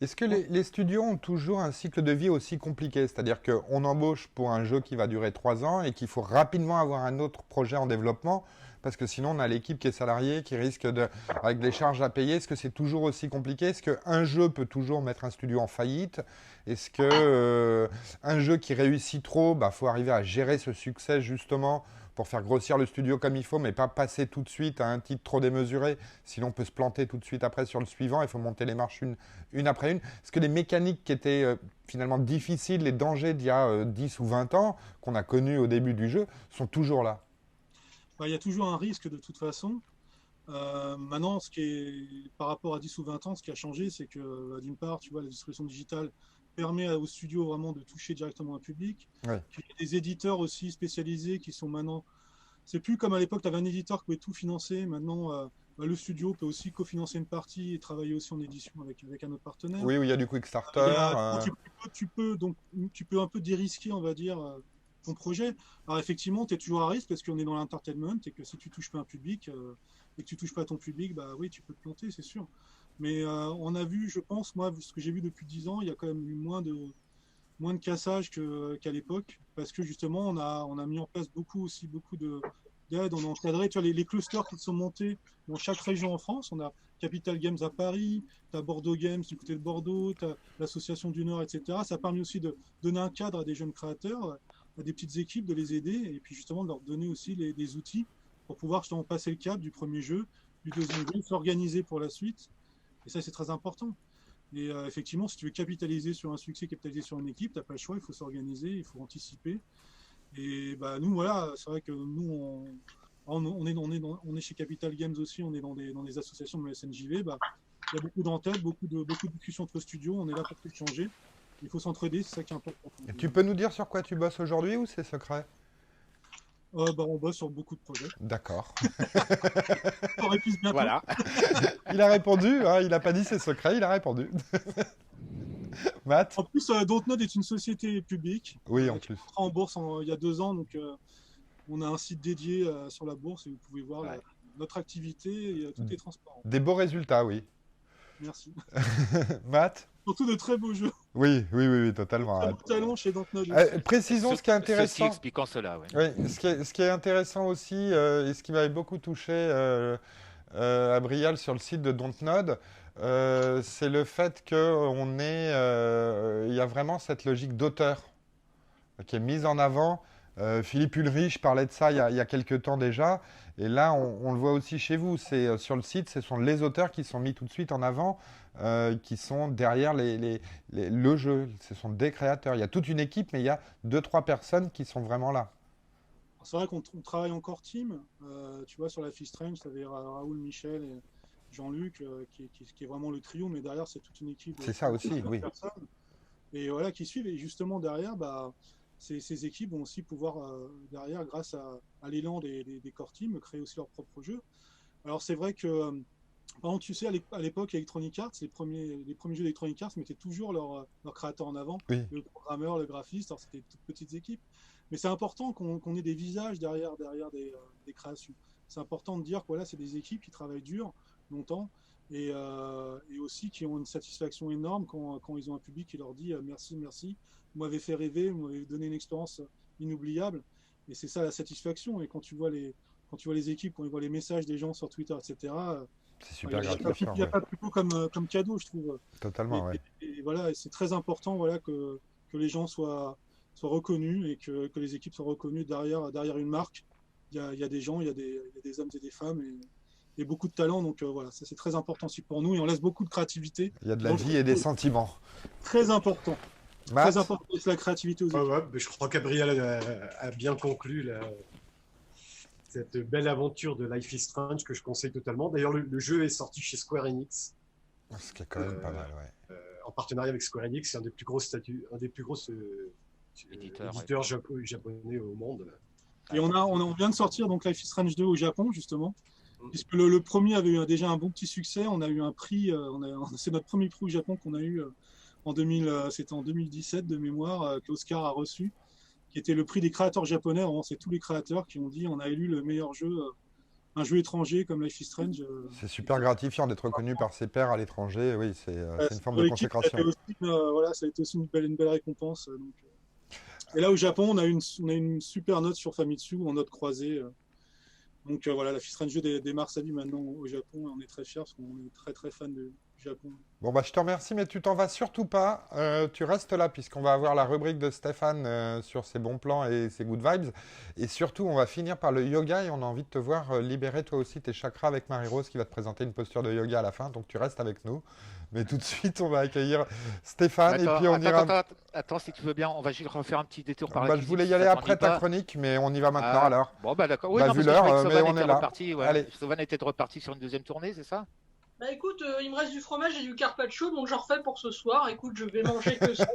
Est-ce que les studios ont toujours un cycle de vie aussi compliqué? C'est-à-dire qu'on embauche pour un jeu qui va durer 3 ans et qu'il faut rapidement avoir un autre projet en développement Parce que sinon, on a l'équipe qui est salariée, qui risque avec des charges à payer. Est-ce que c'est toujours aussi compliqué? Est-ce qu'un jeu peut toujours mettre un studio en faillite? Est-ce que un jeu qui réussit trop, faut arriver à gérer ce succès justement pour faire grossir le studio comme il faut, mais pas passer tout de suite à un titre trop démesuré, sinon on peut se planter tout de suite après sur le suivant, il faut monter les marches une après une. Est-ce que les mécaniques qui étaient finalement difficiles, les dangers d'il y a 10 ou 20 ans, qu'on a connus au début du jeu, sont toujours là? Il y a toujours un risque de toute façon. Maintenant, par rapport à 10 ou 20 ans, ce qui a changé, c'est que d'une part, tu vois, la distribution digitale permet aux studios vraiment de toucher directement un public. Ouais. Il y a des éditeurs aussi spécialisés qui sont maintenant. C'est plus comme à l'époque, tu avais un éditeur qui pouvait tout financer. Maintenant, le studio peut aussi cofinancer une partie et travailler aussi en édition avec un autre partenaire. Oui, il y a du Quickstarter. Tu peux un peu dérisquer, on va dire, ton projet. Alors effectivement, tu es toujours à risque parce qu'on est dans l'entertainment et que si tu touches pas un public et que tu touches pas ton public, oui, tu peux te planter, c'est sûr. Mais on a vu, je pense, moi, ce que j'ai vu depuis 10 ans, il y a quand même eu moins de cassage qu'à l'époque, parce que justement, on a mis en place beaucoup d'aide, on a encadré, tu vois, les clusters qui sont montés dans chaque région en France. On a Capital Games à Paris, tu as Bordeaux Games du côté de Bordeaux, tu as l'Association du Nord, etc. Ça a permis aussi de donner un cadre à des jeunes créateurs, à des petites équipes, de les aider, et puis justement de leur donner aussi des outils pour pouvoir justement passer le cap du premier jeu, du deuxième jeu, s'organiser pour la suite. Et ça, c'est très important. Et effectivement, si tu veux capitaliser sur un succès, capitaliser sur une équipe, tu n'as pas le choix, il faut s'organiser, il faut anticiper. Et nous, voilà, c'est vrai que nous, on est chez Capital Games aussi, on est dans des associations de la SNJV. Il y a beaucoup d'ententes, beaucoup de discussions entre studios, on est là pour tout changer. Il faut s'entraider, c'est ça qui est important. Et tu peux nous dire sur quoi tu bosses aujourd'hui ou c'est secret? On bosse sur beaucoup de projets. D'accord. On réfléchit bientôt. Voilà. Il a répondu, hein, il n'a pas dit c'est secret, il a répondu. Matt? En plus, Dontnod est une société publique. Oui, en Qui plus. est entrée en bourse il y a 2 ans, donc on a un site dédié sur la bourse et vous pouvez voir notre activité et tout est transparent. Des beaux résultats, oui. Merci. Matt? Surtout de très beaux jeux. Oui, totalement. Très beau talent chez Dontnod. Précisons ce qui est intéressant. Ceci expliquant cela, oui. Oui, ce qui est intéressant aussi, et ce qui m'avait beaucoup touché à Brial sur le site de Dontnod, c'est le fait qu'il y a vraiment cette logique d'auteur qui est mise en avant. Philippe Ulrich parlait de ça il y a quelques temps déjà, et là on le voit aussi chez vous. C'est sur le site, ce sont les auteurs qui sont mis tout de suite en avant, qui sont derrière le jeu. Ce sont des créateurs. Il y a toute une équipe, mais il y a 2-3 personnes qui sont vraiment là. C'est vrai qu'on travaille encore team. Tu vois, sur la Life is Strange, tu avais Raoul, Michel et Jean-Luc qui est vraiment le trio, mais derrière c'est toute une équipe. C'est ça aussi, oui. Personnes, et voilà, qui suivent. Et justement derrière, ces équipes vont aussi pouvoir, derrière, grâce à l'élan des core teams, créer aussi leur propre jeu. Alors c'est vrai que, par exemple, tu sais, à l'époque, Electronic Arts, les premiers jeux d'Electronic Arts mettaient toujours leur créateur en avant, oui. Le programmeur, le graphiste, alors c'était toutes petites équipes. Mais c'est important qu'on ait des visages derrière des créations. C'est important de dire que voilà, c'est des équipes qui travaillent dur, longtemps, et aussi qui ont une satisfaction énorme quand ils ont un public qui leur dit merci, vous m'avez fait rêver, vous m'avez donné une expérience inoubliable. Et c'est ça la satisfaction. Et quand tu vois les équipes, quand ils voient les messages des gens sur Twitter, etc., c'est super gratifiant. Il n'y a pas plus beau comme cadeau, je trouve. Totalement, oui. Et voilà, c'est très important, voilà, que les gens soient reconnus et que les équipes soient reconnues derrière une marque. Il y a des gens, il y a des hommes et des femmes et beaucoup de talent. Donc voilà, ça c'est très important aussi pour nous et on laisse beaucoup de créativité. Il y a de la vie et des sentiments. Très important. Matt? Très important, c'est la créativité aux équipes. Je crois qu'Abrial a bien conclu cette belle aventure de Life is Strange que je conseille totalement. D'ailleurs, le jeu est sorti chez Square Enix. Ce qui est quand même pas mal, ouais. En partenariat avec Square Enix, c'est un des plus gros éditeurs japonais au monde. Et on vient de sortir donc Life is Strange 2 au Japon, justement. Puisque le premier avait eu déjà un bon petit succès. On a eu un prix, c'est notre premier prix au Japon qu'on a eu c'était en 2017 de mémoire, qu'Oscar a reçu, qui était le prix des créateurs japonais. C'est tous les créateurs qui ont dit on a élu le meilleur jeu, un jeu étranger comme Life is Strange. C'est super gratifiant d'être reconnu par ses pairs à l'étranger. Oui, c'est une forme de consécration. Ça a été aussi une belle récompense. Et là au Japon, on a une super note sur Famitsu en note croisée. Donc voilà, la FIS Ranger démarre sa vie maintenant au Japon et on est très fiers parce qu'on est très très fan du Japon. Bon, bah, je te remercie, mais tu t'en vas surtout pas. Tu restes là, puisqu'on va avoir la rubrique de Stéphane sur ses bons plans et ses good vibes. Et surtout, on va finir par le yoga et on a envie de te voir libérer toi aussi tes chakras avec Marie-Rose qui va te présenter une posture de yoga à la fin. Donc, tu restes avec nous. Mais tout de suite, on va accueillir Stéphane et puis on ira. Attends, si tu veux bien, on va juste refaire un petit détour par la Bah, je cuisine, voulais si y aller ça après t'ennuie ta pas. chronique, mais on y va maintenant Ah, alors. bon, bah d'accord. Oui, Bah, non, vu parce que je l'heure, croyais que mais Sauvan on est était là. reparti. Ouais. Allez. Sauvan était reparti sur une deuxième tournée, c'est ça? Bah écoute, il me reste du fromage et du carpaccio, donc j'en refais pour ce soir. Écoute, je vais manger que ça.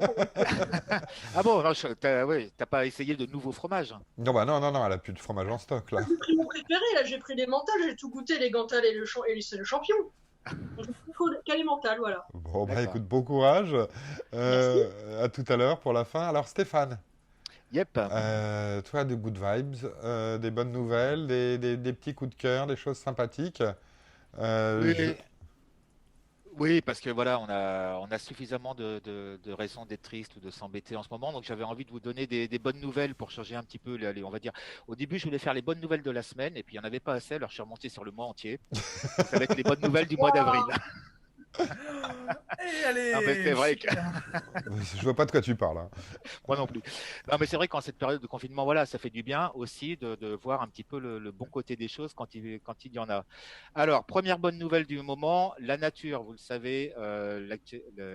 Ah bon, non, t'as pas essayé de nouveaux fromages? Non, bah non, elle a plus de fromage en stock là. J'ai pris mon préféré, là, j'ai pris les mentales, j'ai tout goûté, les gantales et c'est le champion. J'ai pris qu'à les mentales, voilà. Bon, bah D'accord. écoute, bon courage. À tout à l'heure pour la fin. Alors, Stéphane. Yep. Toi, des good vibes, des bonnes nouvelles, des petits coups de cœur, des choses sympathiques. Oui. Je- Oui, parce que voilà, on a suffisamment de raisons d'être triste ou de s'embêter en ce moment. Donc j'avais envie de vous donner des bonnes nouvelles pour changer un petit peu, on va dire. Au début, je voulais faire les bonnes nouvelles de la semaine et puis il n'y en avait pas assez, alors je suis remonté sur le mois entier. Ça va être les bonnes nouvelles du mois d'avril. Et allez, Non, mais c'est vrai que Je vois pas de quoi tu parles, hein. moi non plus. Non, mais c'est vrai qu'en cette période de confinement, voilà, ça fait du bien aussi de voir un petit peu le bon côté des choses quand il y en a. Alors, première bonne nouvelle du moment, la nature, vous le savez,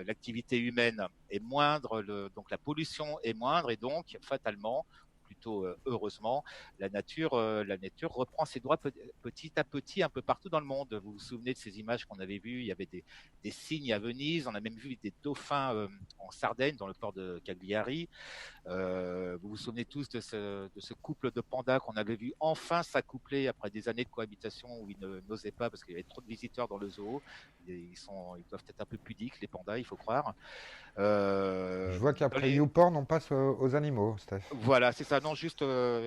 l'activité humaine est moindre, donc la pollution est moindre et donc fatalement, plutôt heureusement, la nature reprend ses droits petit à petit un peu partout dans le monde. Vous vous souvenez de ces images qu'on avait vues? Il y avait des cygnes à Venise, on a même vu des dauphins en Sardaigne, dans le port de Cagliari. Vous vous souvenez tous de ce couple de pandas qu'on avait vu enfin s'accoupler après des années de cohabitation où ils n'osaient pas parce qu'il y avait trop de visiteurs dans le zoo. Ils doivent être un peu pudiques, les pandas, il faut croire. Je vois qu'après les- YouPorn, on passe aux animaux, Steph. Voilà, c'est ça. Non, juste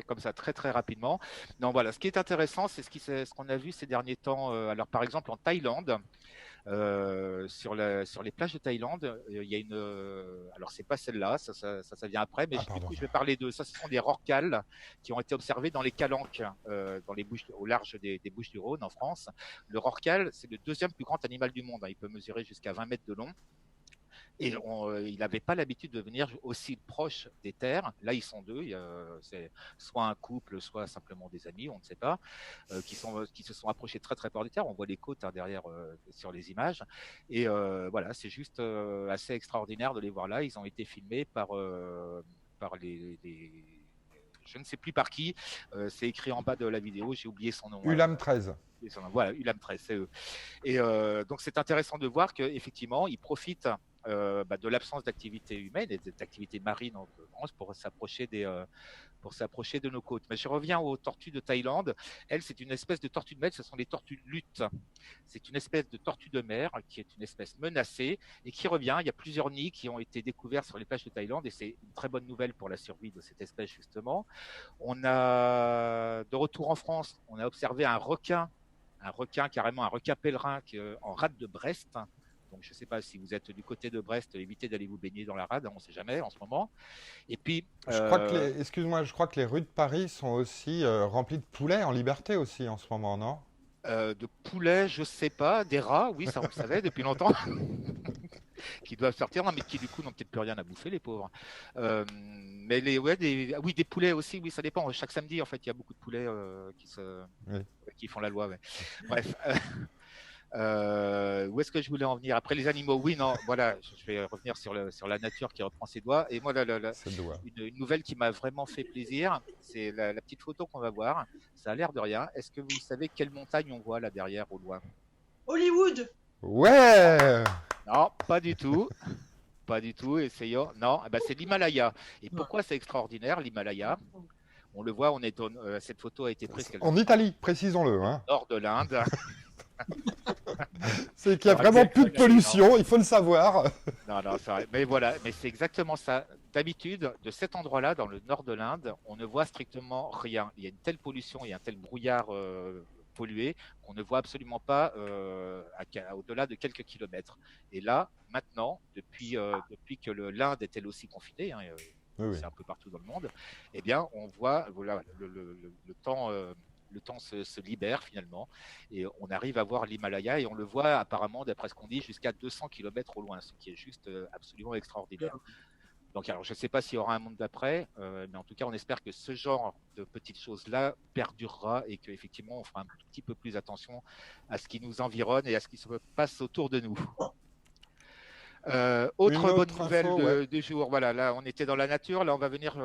comme ça, très très rapidement. Non, voilà. Ce qui est intéressant, c'est ce qu'on a vu ces derniers temps. Alors, par exemple, en Thaïlande, sur les plages de Thaïlande, il y a une. Alors, c'est pas celle-là, ça vient après, mais Ah, du pardon. coup, je vais parler de ça. Ce sont des rorquals qui ont été observés dans les calanques, dans les Bouches, au large des Bouches-du-Rhône en France. Le rorqual, c'est le deuxième plus grand animal du monde, hein. Il peut mesurer jusqu'à 20 mètres de long. Et il n'avait pas l'habitude de venir aussi proche des terres. Là, ils sont deux. C'est soit un couple, soit simplement des amis, on ne sait pas, qui se sont approchés très très près des terres. On voit les côtes derrière sur les images. Et voilà, c'est juste assez extraordinaire de les voir là. Ils ont été filmés par je ne sais plus par qui. C'est écrit en bas de la vidéo. J'ai oublié son nom. Ulam 13. Voilà, Ulam 13, c'est eux. Et donc c'est intéressant de voir qu'effectivement, ils profitent de l'absence d'activité humaine et d'activité marine en France pour s'approcher de nos côtes. Mais je reviens aux tortues de Thaïlande. Elles, c'est une espèce de tortue de mer, ce sont des tortues luttes. C'est une espèce de tortue de mer qui est une espèce menacée et qui revient. Il y a plusieurs nids qui ont été découverts sur les plages de Thaïlande et c'est une très bonne nouvelle pour la survie de cette espèce justement. On a, de retour en France, on a observé carrément un requin pèlerin en rade de Brest. Donc, je ne sais pas si vous êtes du côté de Brest, évitez d'aller vous baigner dans la rade, on ne sait jamais en ce moment. Et puis, Excuse-moi, je crois que les rues de Paris sont aussi remplies de poulets en liberté aussi en ce moment, non? de poulets, je ne sais pas, des rats, oui, ça on le savait depuis longtemps, qui doivent sortir, non, mais qui du coup n'ont peut-être plus rien à bouffer, les pauvres. Mais des poulets aussi, oui, ça dépend. Chaque samedi, en fait, il y a beaucoup de poulets qui font la loi. Ouais. Bref. Où est-ce que je voulais en venir? Après les animaux, oui, non, voilà, je vais revenir sur la nature qui reprend ses doigts. Et moi, une nouvelle qui m'a vraiment fait plaisir, c'est la petite photo qu'on va voir. Ça a l'air de rien. Est-ce que vous savez quelle montagne on voit là derrière au loin? Hollywood. Ouais! Non, pas du tout. Pas du tout, essayons. Non, c'est l'Himalaya. Et pourquoi c'est extraordinaire, l'Himalaya? On le voit, cette photo a été prise en Italie, précisons-le. Hein. Nord de l'Inde. C'est qu'il n'y a vraiment plus de pollution, il faut le savoir. Non, c'est vrai. Mais voilà, mais c'est exactement ça. D'habitude, de cet endroit-là, dans le nord de l'Inde, on ne voit strictement rien. Il y a une telle pollution, il y a un tel brouillard pollué qu'on ne voit absolument pas au-delà de quelques kilomètres. Et là, maintenant, depuis que l'Inde est elle aussi confinée, hein, c'est un peu partout dans le monde, eh bien, on voit voilà, le temps le temps se libère finalement et on arrive à voir l'Himalaya et on le voit apparemment, d'après ce qu'on dit, jusqu'à 200 km au loin, ce qui est juste absolument extraordinaire. Donc, alors, je ne sais pas s'il y aura un monde d'après, mais en tout cas, on espère que ce genre de petites choses-là perdurera et qu'effectivement, on fera un petit peu plus attention à ce qui nous environne et à ce qui se passe autour de nous. Autre bonne nouvelle du jour, voilà, là on était dans la nature, là on va venir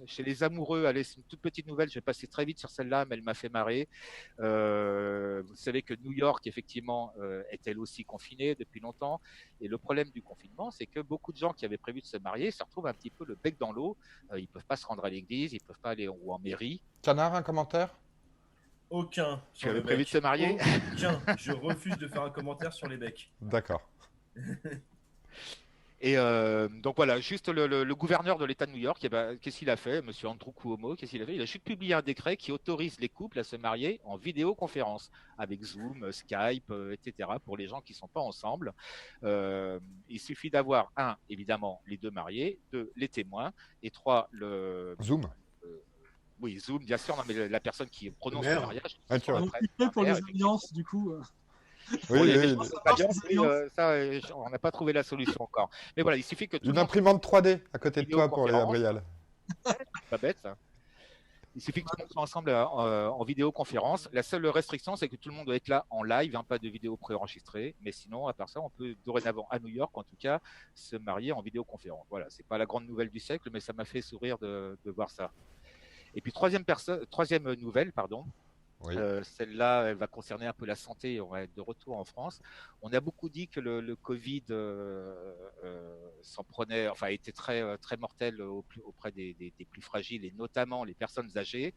chez les amoureux. Allez, c'est une toute petite nouvelle, je vais passer très vite sur celle-là, mais elle m'a fait marrer. Vous savez que New York, effectivement, est elle aussi confinée depuis longtemps, et le problème du confinement, c'est que beaucoup de gens qui avaient prévu de se marier se retrouvent un petit peu le bec dans l'eau. Ils peuvent pas se rendre à l'église, ils peuvent pas aller ou en mairie. Canard, un commentaire? Aucun. Tu avais prévu de se marier? Aucun. Je refuse de faire un commentaire sur les becs. D'accord. Et donc voilà, juste le gouverneur de l'État de New York, eh ben, qu'est-ce qu'il a fait, Monsieur Andrew Cuomo, qu'est-ce qu'il a fait? Il a juste publié un décret qui autorise les couples à se marier en vidéoconférence avec Zoom, Skype, etc. pour les gens qui ne sont pas ensemble. Il suffit d'avoir, un, évidemment, les deux mariés, deux, les témoins, et trois, le... Zoom. Oui, Zoom, bien sûr, non, mais la personne qui prononce le mariage. Pour les alliances, du coup. Oui, on n'a pas trouvé la solution encore. Mais voilà, il suffit que une imprimante 3D à côté de toi pour les Gabriel. Pas bête ça. Il suffit que tout le monde soit ensemble en vidéoconférence. La seule restriction, c'est que tout le monde doit être là en live, pas de vidéo préenregistrée. Mais sinon, à part ça, on peut dorénavant, à New York en tout cas, se marier en vidéoconférence. Voilà, c'est pas la grande nouvelle du siècle, mais ça m'a fait sourire de voir ça. Et puis troisième nouvelle, pardon. Oui. Celle-là, elle va concerner un peu la santé. On va être de retour en France. On a beaucoup dit que le Covid s'en prenait, enfin, était très très mortel auprès des plus fragiles et notamment les personnes âgées.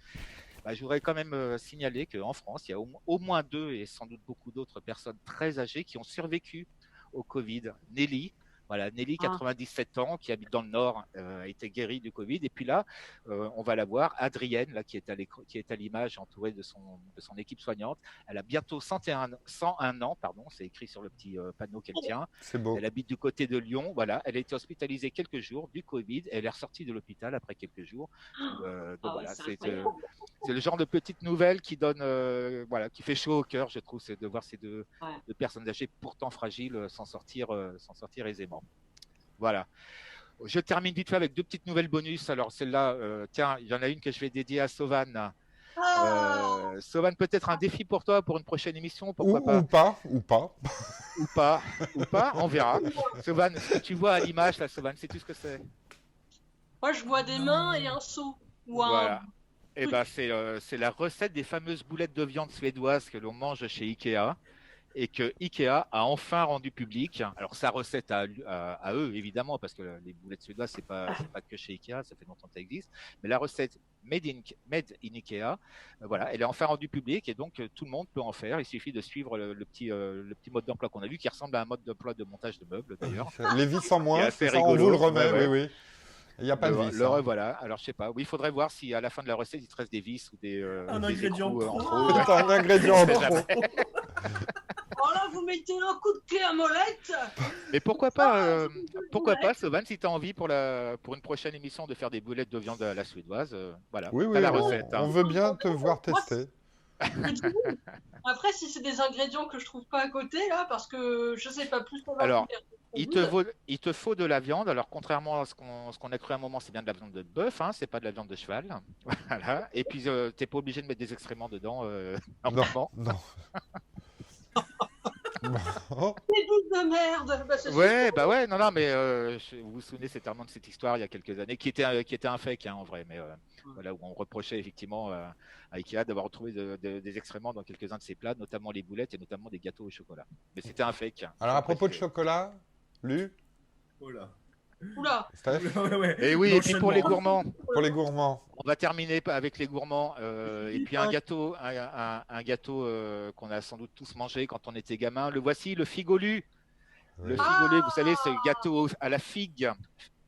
Je voudrais quand même signaler qu'en France, il y a au moins 2 et sans doute beaucoup d'autres personnes très âgées qui ont survécu au Covid. Nelly, 97 ans, qui habite dans le Nord, a été guérie du Covid. Et puis là, on va la voir, Adrienne, là, qui est à l'image, entourée de son équipe soignante. Elle a bientôt 101 ans, c'est écrit sur le petit panneau qu'elle tient. C'est beau. Elle habite du côté de Lyon. Voilà, elle a été hospitalisée quelques jours du Covid. Elle est ressortie de l'hôpital après quelques jours. Donc voilà, c'est le genre de petite nouvelle qui donne, qui fait chaud au cœur, je trouve, c'est de voir ces deux personnes âgées pourtant fragiles s'en sortir aisément. Voilà. Je termine vite fait avec 2 petites nouvelles bonus. Alors celle-là, tiens, il y en a une que je vais dédier à Sauvan. Sauvan, peut-être un défi pour toi pour une prochaine émission, pourquoi pas. Ou pas, on verra. Sauvan, ce que tu vois à l'image, là, Sauvan, sais-tu ce que c'est? Moi, je vois des mains et un seau. Voilà. Et c'est la recette des fameuses boulettes de viande suédoises que l'on mange chez Ikea. Et que Ikea a enfin rendu public. Alors sa recette à eux évidemment, parce que les boulettes suédoises c'est pas que chez Ikea, ça fait longtemps que ça existe. Mais la recette made in Ikea, elle est enfin rendue publique et donc tout le monde peut en faire. Il suffit de suivre le petit mode d'emploi qu'on a vu, qui ressemble à un mode d'emploi de montage de meubles d'ailleurs. Les vis en moins, ça on vous le remet, oui. Il n'y a pas de vis. Voilà. Alors je sais pas. Oui, il faudrait voir si à la fin de la recette il te reste des vis ou des un ingrédient en trop. Un ingrédient en trop. Oh là, vous mettez un coup de clé à molette. Mais pourquoi pas, Sauvan, si tu as envie pour une prochaine émission de faire des boulettes de viande à la suédoise, voilà. Oui, la recette. On veut bien te voir tester. Après, si c'est des ingrédients que je trouve pas à côté, là, parce que je sais pas plus. Alors, il te faut de la viande. Alors, contrairement à ce qu'on a cru à un moment, c'est bien de la viande de bœuf, c'est pas de la viande de cheval. Voilà. Et puis, t'es pas obligé de mettre des excréments dedans. Non. Des bouts de merde. Non, mais vous vous souvenez certainement de cette histoire il y a quelques années, qui était un fake en vrai, mais où on reprochait effectivement à Ikea d'avoir retrouvé des excréments dans quelques-uns de ses plats, notamment les boulettes et notamment des gâteaux au chocolat. Mais c'était un fake. Alors à propos de chocolat, Lu. Oh là. Oula. Et oui, et puis pour les gourmands. On va terminer avec les gourmands. Et puis un gâteau qu'on a sans doute tous mangé quand on était gamin. Le voici, le figolu. Oui. Le figolu, vous savez, ce gâteau à la figue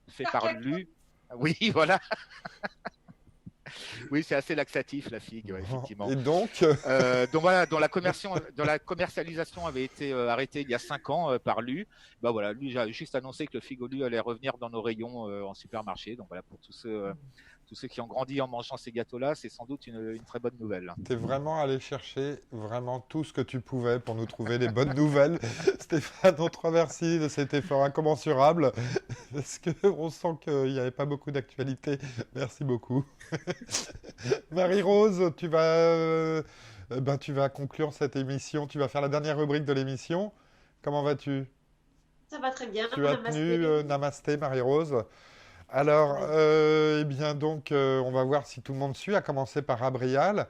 fait par Lu. Oui, voilà. Oui, c'est assez laxatif la figue, effectivement. Et donc voilà, dont la commercialisation avait été arrêtée il y a 5 ans par Lu. Lui a juste annoncé que le figolu allait revenir dans nos rayons en supermarché. Donc voilà, pour tous tous ceux qui ont grandi en mangeant ces gâteaux-là, c'est sans doute une très bonne nouvelle. Tu es vraiment allé chercher vraiment tout ce que tu pouvais pour nous trouver des bonnes nouvelles. Stéphane, on te remercie de cet effort incommensurable parce qu'on sent qu'il n'y avait pas beaucoup d'actualité. Merci beaucoup. Marie-Rose, tu vas conclure cette émission. Tu vas faire la dernière rubrique de l'émission. Comment vas-tu? Ça va très bien. Tu as Namasté. tenu Namasté, Marie-Rose. Alors, Ouais. eh bien, donc, on va voir si tout le monde suit, à commencer par Abrial.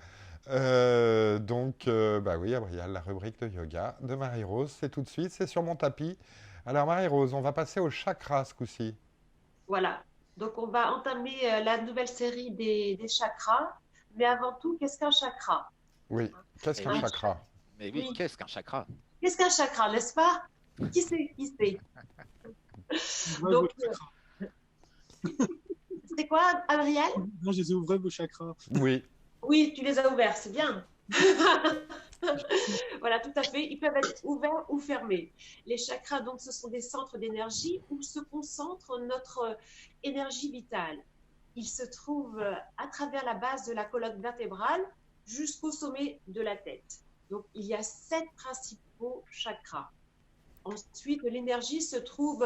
Bah oui, Abrial, la rubrique de yoga de Marie-Rose, c'est tout de suite, c'est sur mon tapis. Alors, Marie-Rose, on va passer au chakra ce coup-ci. Voilà. Donc, on va entamer la nouvelle série des chakras. Mais avant tout, qu'est-ce qu'un chakra? Oui, qu'est-ce Eh qu'un oui. chakra? Mais oui, Oui. qu'est-ce qu'un chakra? Qu'est-ce qu'un chakra, n'est-ce pas? Qui sait? Qui sait? Ouvrez Donc, vos chakras. c'est quoi, Adriel? Non, je les ai ouvrés vos chakras. Oui, Oui, tu les as ouverts, c'est bien. Voilà, tout à fait. Ils peuvent être ouverts ou fermés. Les chakras, donc, ce sont des centres d'énergie où se concentre notre énergie vitale. Ils se trouvent à travers la base de la colonne vertébrale jusqu'au sommet de la tête. Donc, il y a 7 principaux chakras. Ensuite, l'énergie se trouve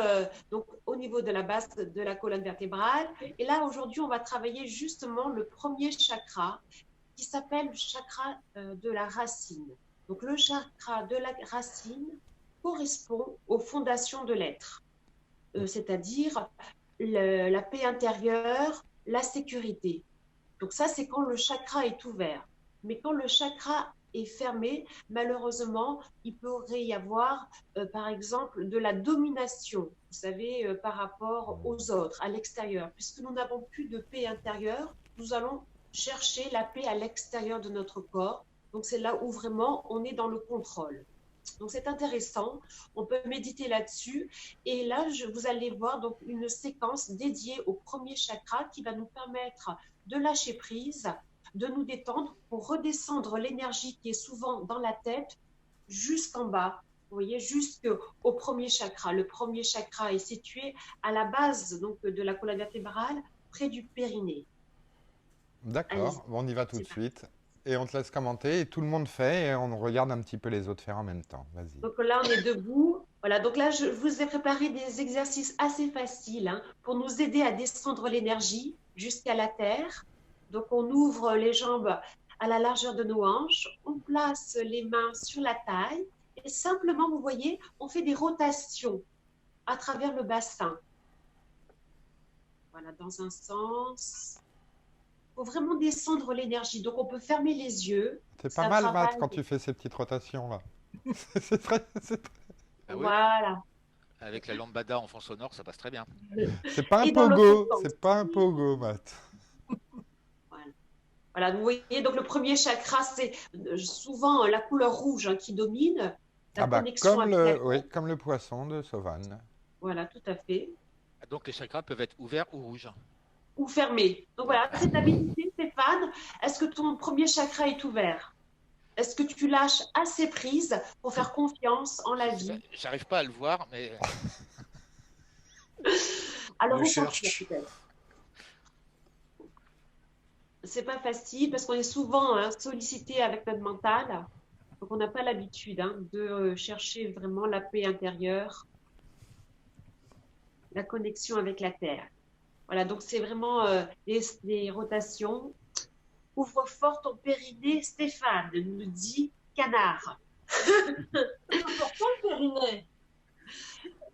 donc au niveau de la base de la colonne vertébrale. Et là, aujourd'hui, on va travailler justement le premier chakra qui s'appelle le chakra de la racine. Donc, le chakra de la racine correspond aux fondations de l'être, c'est-à-dire la paix intérieure, la sécurité. Donc ça, c'est quand le chakra est ouvert. Mais quand le chakra est fermé, malheureusement, il pourrait y avoir, par exemple, de la domination, vous savez, par rapport aux autres, à l'extérieur. Puisque nous n'avons plus de paix intérieure, nous allons chercher la paix à l'extérieur de notre corps. Donc c'est là où vraiment on est dans le contrôle. Donc c'est intéressant, on peut méditer là-dessus. Et là, vous allez voir donc une séquence dédiée au premier chakra qui va nous permettre de lâcher prise, de nous détendre pour redescendre l'énergie qui est souvent dans la tête jusqu'en bas. Vous voyez, jusqu'au premier chakra. Le premier chakra est situé à la base donc, de la colonne vertébrale, près du périnée. d'accord. Bon, on y va tout de C'est suite. Et on te laisse commenter. Et tout le monde fait. Et on regarde un petit peu les autres faire en même temps. Vas-y. Donc là, on est debout. Voilà, donc là, je vous ai préparé des exercices assez faciles hein, pour nous aider à descendre l'énergie jusqu'à la terre. Donc, on ouvre les jambes à la largeur de nos hanches. On place les mains sur la taille. Et simplement, vous voyez, on fait des rotations à travers le bassin. Voilà, dans un sens. Il faut vraiment descendre l'énergie. Donc, on peut fermer les yeux. C'est Ça pas mal, travaille. Matt, quand tu fais ces petites rotations-là. C'est très... Ah oui, Voilà. avec la lambada en fond sonore, ça passe très bien. C'est pas un Et dans pogo. l'autre sens. C'est pas un pogo, Matt. Voilà, vous voyez, donc le premier chakra, c'est souvent la couleur rouge hein, qui domine, la Ah bah, connexion comme avec la le, oui, comme le poisson de Sauvane. Voilà, tout à fait. Donc les chakras peuvent être ouverts ou rouges. Ou fermé. Donc voilà, c'est ta habilité, Stéphane. Est-ce que ton premier chakra est ouvert? Est-ce que tu lâches assez prise pour faire confiance en la vie? J'arrive pas à le voir, mais Alors, Je on cherche. continue, peut-être. C'est pas facile parce qu'on est souvent hein, sollicité avec notre mental. Donc, on n'a pas l'habitude hein, de chercher vraiment la paix intérieure, la connexion avec la terre. Voilà, donc c'est vraiment des rotations. Ouvre fort ton périnée, Stéphane, nous dit Canard. Important le périnée.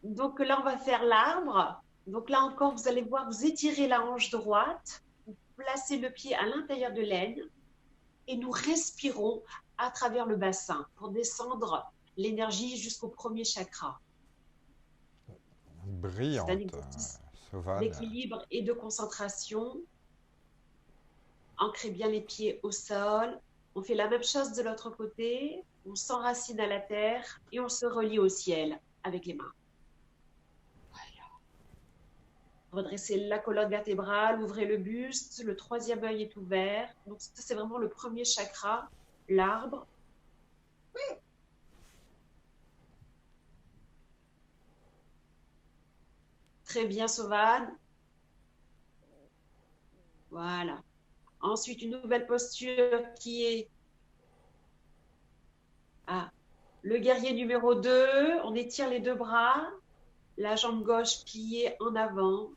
Donc là, on va faire l'arbre. Donc là encore, vous allez voir, vous étirez la hanche droite, vous placez le pied à l'intérieur de l'aine et nous respirons à travers le bassin pour descendre l'énergie jusqu'au premier chakra. Brillante, C'est un exercice Sauvane. d'équilibre et de concentration. Ancrez bien les pieds au sol. On fait la même chose de l'autre côté. On s'enracine à la terre et on se relie au ciel avec les mains. Voilà. Redressez la colonne vertébrale, ouvrez le buste, le troisième œil est ouvert. Donc ça, c'est vraiment le premier chakra, l'arbre. Très bien, Sauvane. Voilà. Ensuite, une nouvelle posture qui est le guerrier numéro 2. On étire les deux bras, la jambe gauche pliée en avant.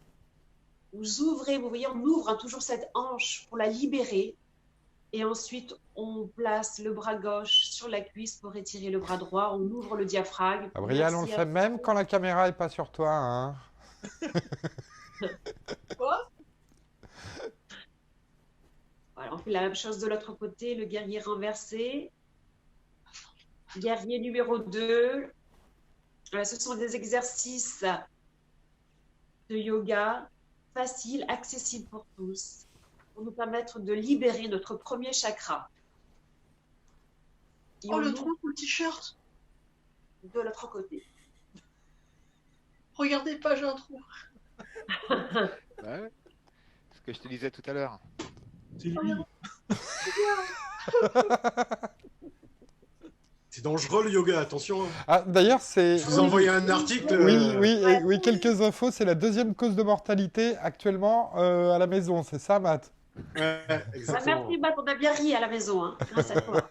Vous ouvrez, vous voyez, on ouvre toujours cette hanche pour la libérer. Et ensuite, on place le bras gauche sur la cuisse pour étirer le bras droit. On ouvre le diaphragme. Gabriel, on le fait même quand la caméra n'est pas sur toi, hein. Quoi? Voilà, on fait la même chose de l'autre côté, le guerrier renversé. Guerrier numéro 2. Voilà, ce sont des exercices de yoga faciles, accessibles pour tous, pour nous permettre de libérer notre premier chakra. Et Oh, on le ouvre trou sous le t-shirt. de l'autre côté. Regardez pas, j'ai un trou. Ouais. Ce que je te disais tout à l'heure. C'est lui. C'est dangereux le yoga, attention. Ah, d'ailleurs, c'est... Je vous ai envoyé un article. Oui, quelques infos. C'est la deuxième cause de mortalité actuellement à la maison. C'est ça, Matt? Exactement. Merci, Matt, on a bien ri à la maison, hein, grâce à toi.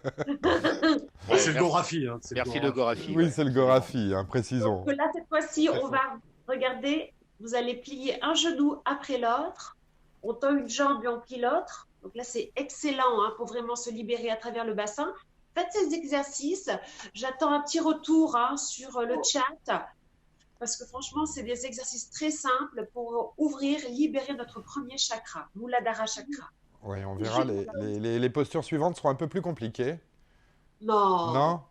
C'est le Gorafi. Hein, Merci le Gorafi. Oui, c'est le Gorafi, hein, précisons. Donc là, cette fois-ci, on va regarder. Vous allez plier un genou après l'autre. On tend une jambe et on plie l'autre. Donc là, c'est excellent hein, pour vraiment se libérer à travers le bassin. Faites ces exercices. J'attends un petit retour hein, sur le chat. Parce que franchement, c'est des exercices très simples pour ouvrir, libérer notre premier chakra, Muladhara chakra. Oui, on verra. Les postures suivantes seront un peu plus compliquées. Non. Non?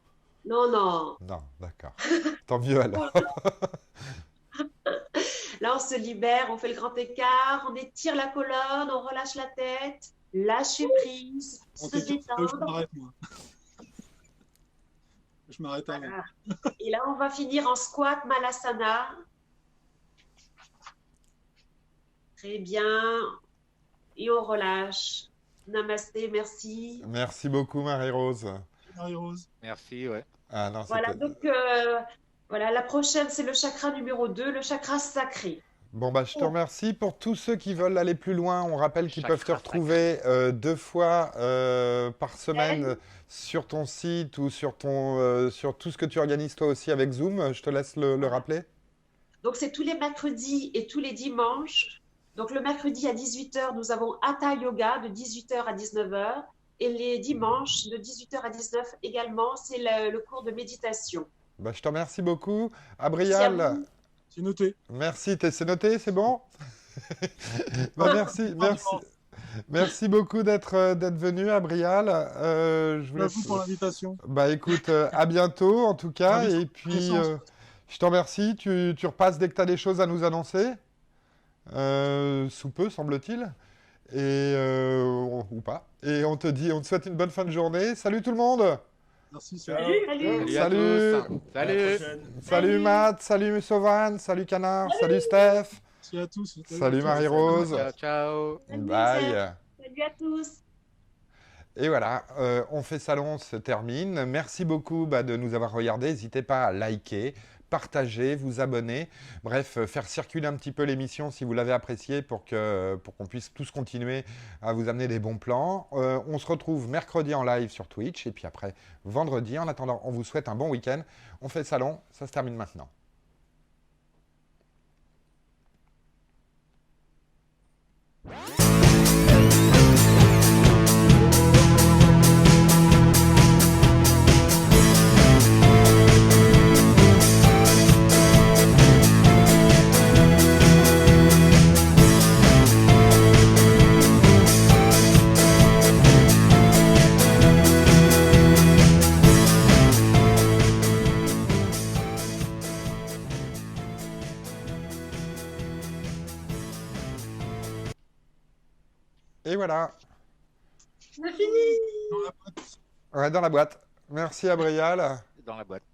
Non. Non, d'accord. Tant mieux alors. Là, on se libère, on fait le grand écart, on étire la colonne, on relâche la tête, lâcher prise, On se t'étire, je détendre. m'arrête, moi. Je m'arrête avant. Voilà. Et là, on va finir en squat malasana. Très bien. Et on relâche. Namasté, merci. Merci beaucoup, Marie-Rose. Marie-Rose. Merci, ouais. Ah non, Voilà, c'était... donc voilà, la prochaine, c'est le chakra numéro 2, le chakra sacré. Bon, bah, je te remercie. Pour tous ceux qui veulent aller plus loin, on rappelle qu'ils peuvent te retrouver 2 fois par semaine sur ton site ou sur tout ce que tu organises toi aussi avec Zoom. Je te laisse le rappeler. Donc, c'est tous les mercredis et tous les dimanches. Donc, le mercredi à 18h, nous avons Hatha Yoga de 18h à 19h. Et les dimanches, de 18h à 19h également, c'est le cours de méditation. Bah, je te remercie beaucoup. Merci à Abrial, vous. C'est noté. merci. C'est noté, c'est bon? Bah, merci beaucoup d'être venu, Abrial. Je vous Merci laisse... pour l'invitation. Bah écoute, à bientôt en tout cas. Merci. Et puis, je te remercie. Tu repasses dès que tu as des choses à nous annoncer. Sous peu, semble-t-il. Et, ou pas. Et on te souhaite une bonne fin de journée. Salut tout le monde! Merci. Ciao. Salut. Salut à Salut. tous. À la Salut. prochaine. Salut Matt, salut Sauvan, salut Canard, salut Steph, Merci à tous. salut Marie-Rose. Ciao, ciao. Salut, Bye. Salut à tous. Et voilà, On fait salon se termine. Merci beaucoup de nous avoir regardés. N'hésitez pas à liker, partager, vous abonner. Bref, faire circuler un petit peu l'émission si vous l'avez appréciée pour qu'on puisse tous continuer à vous amener des bons plans. On se retrouve mercredi en live sur Twitch et puis après vendredi. En attendant, on vous souhaite un bon week-end. On fait salon, ça se termine maintenant. Et voilà, On a fini. Dans la boîte. ouais, dans la boîte. Merci Abrial. Dans la boîte.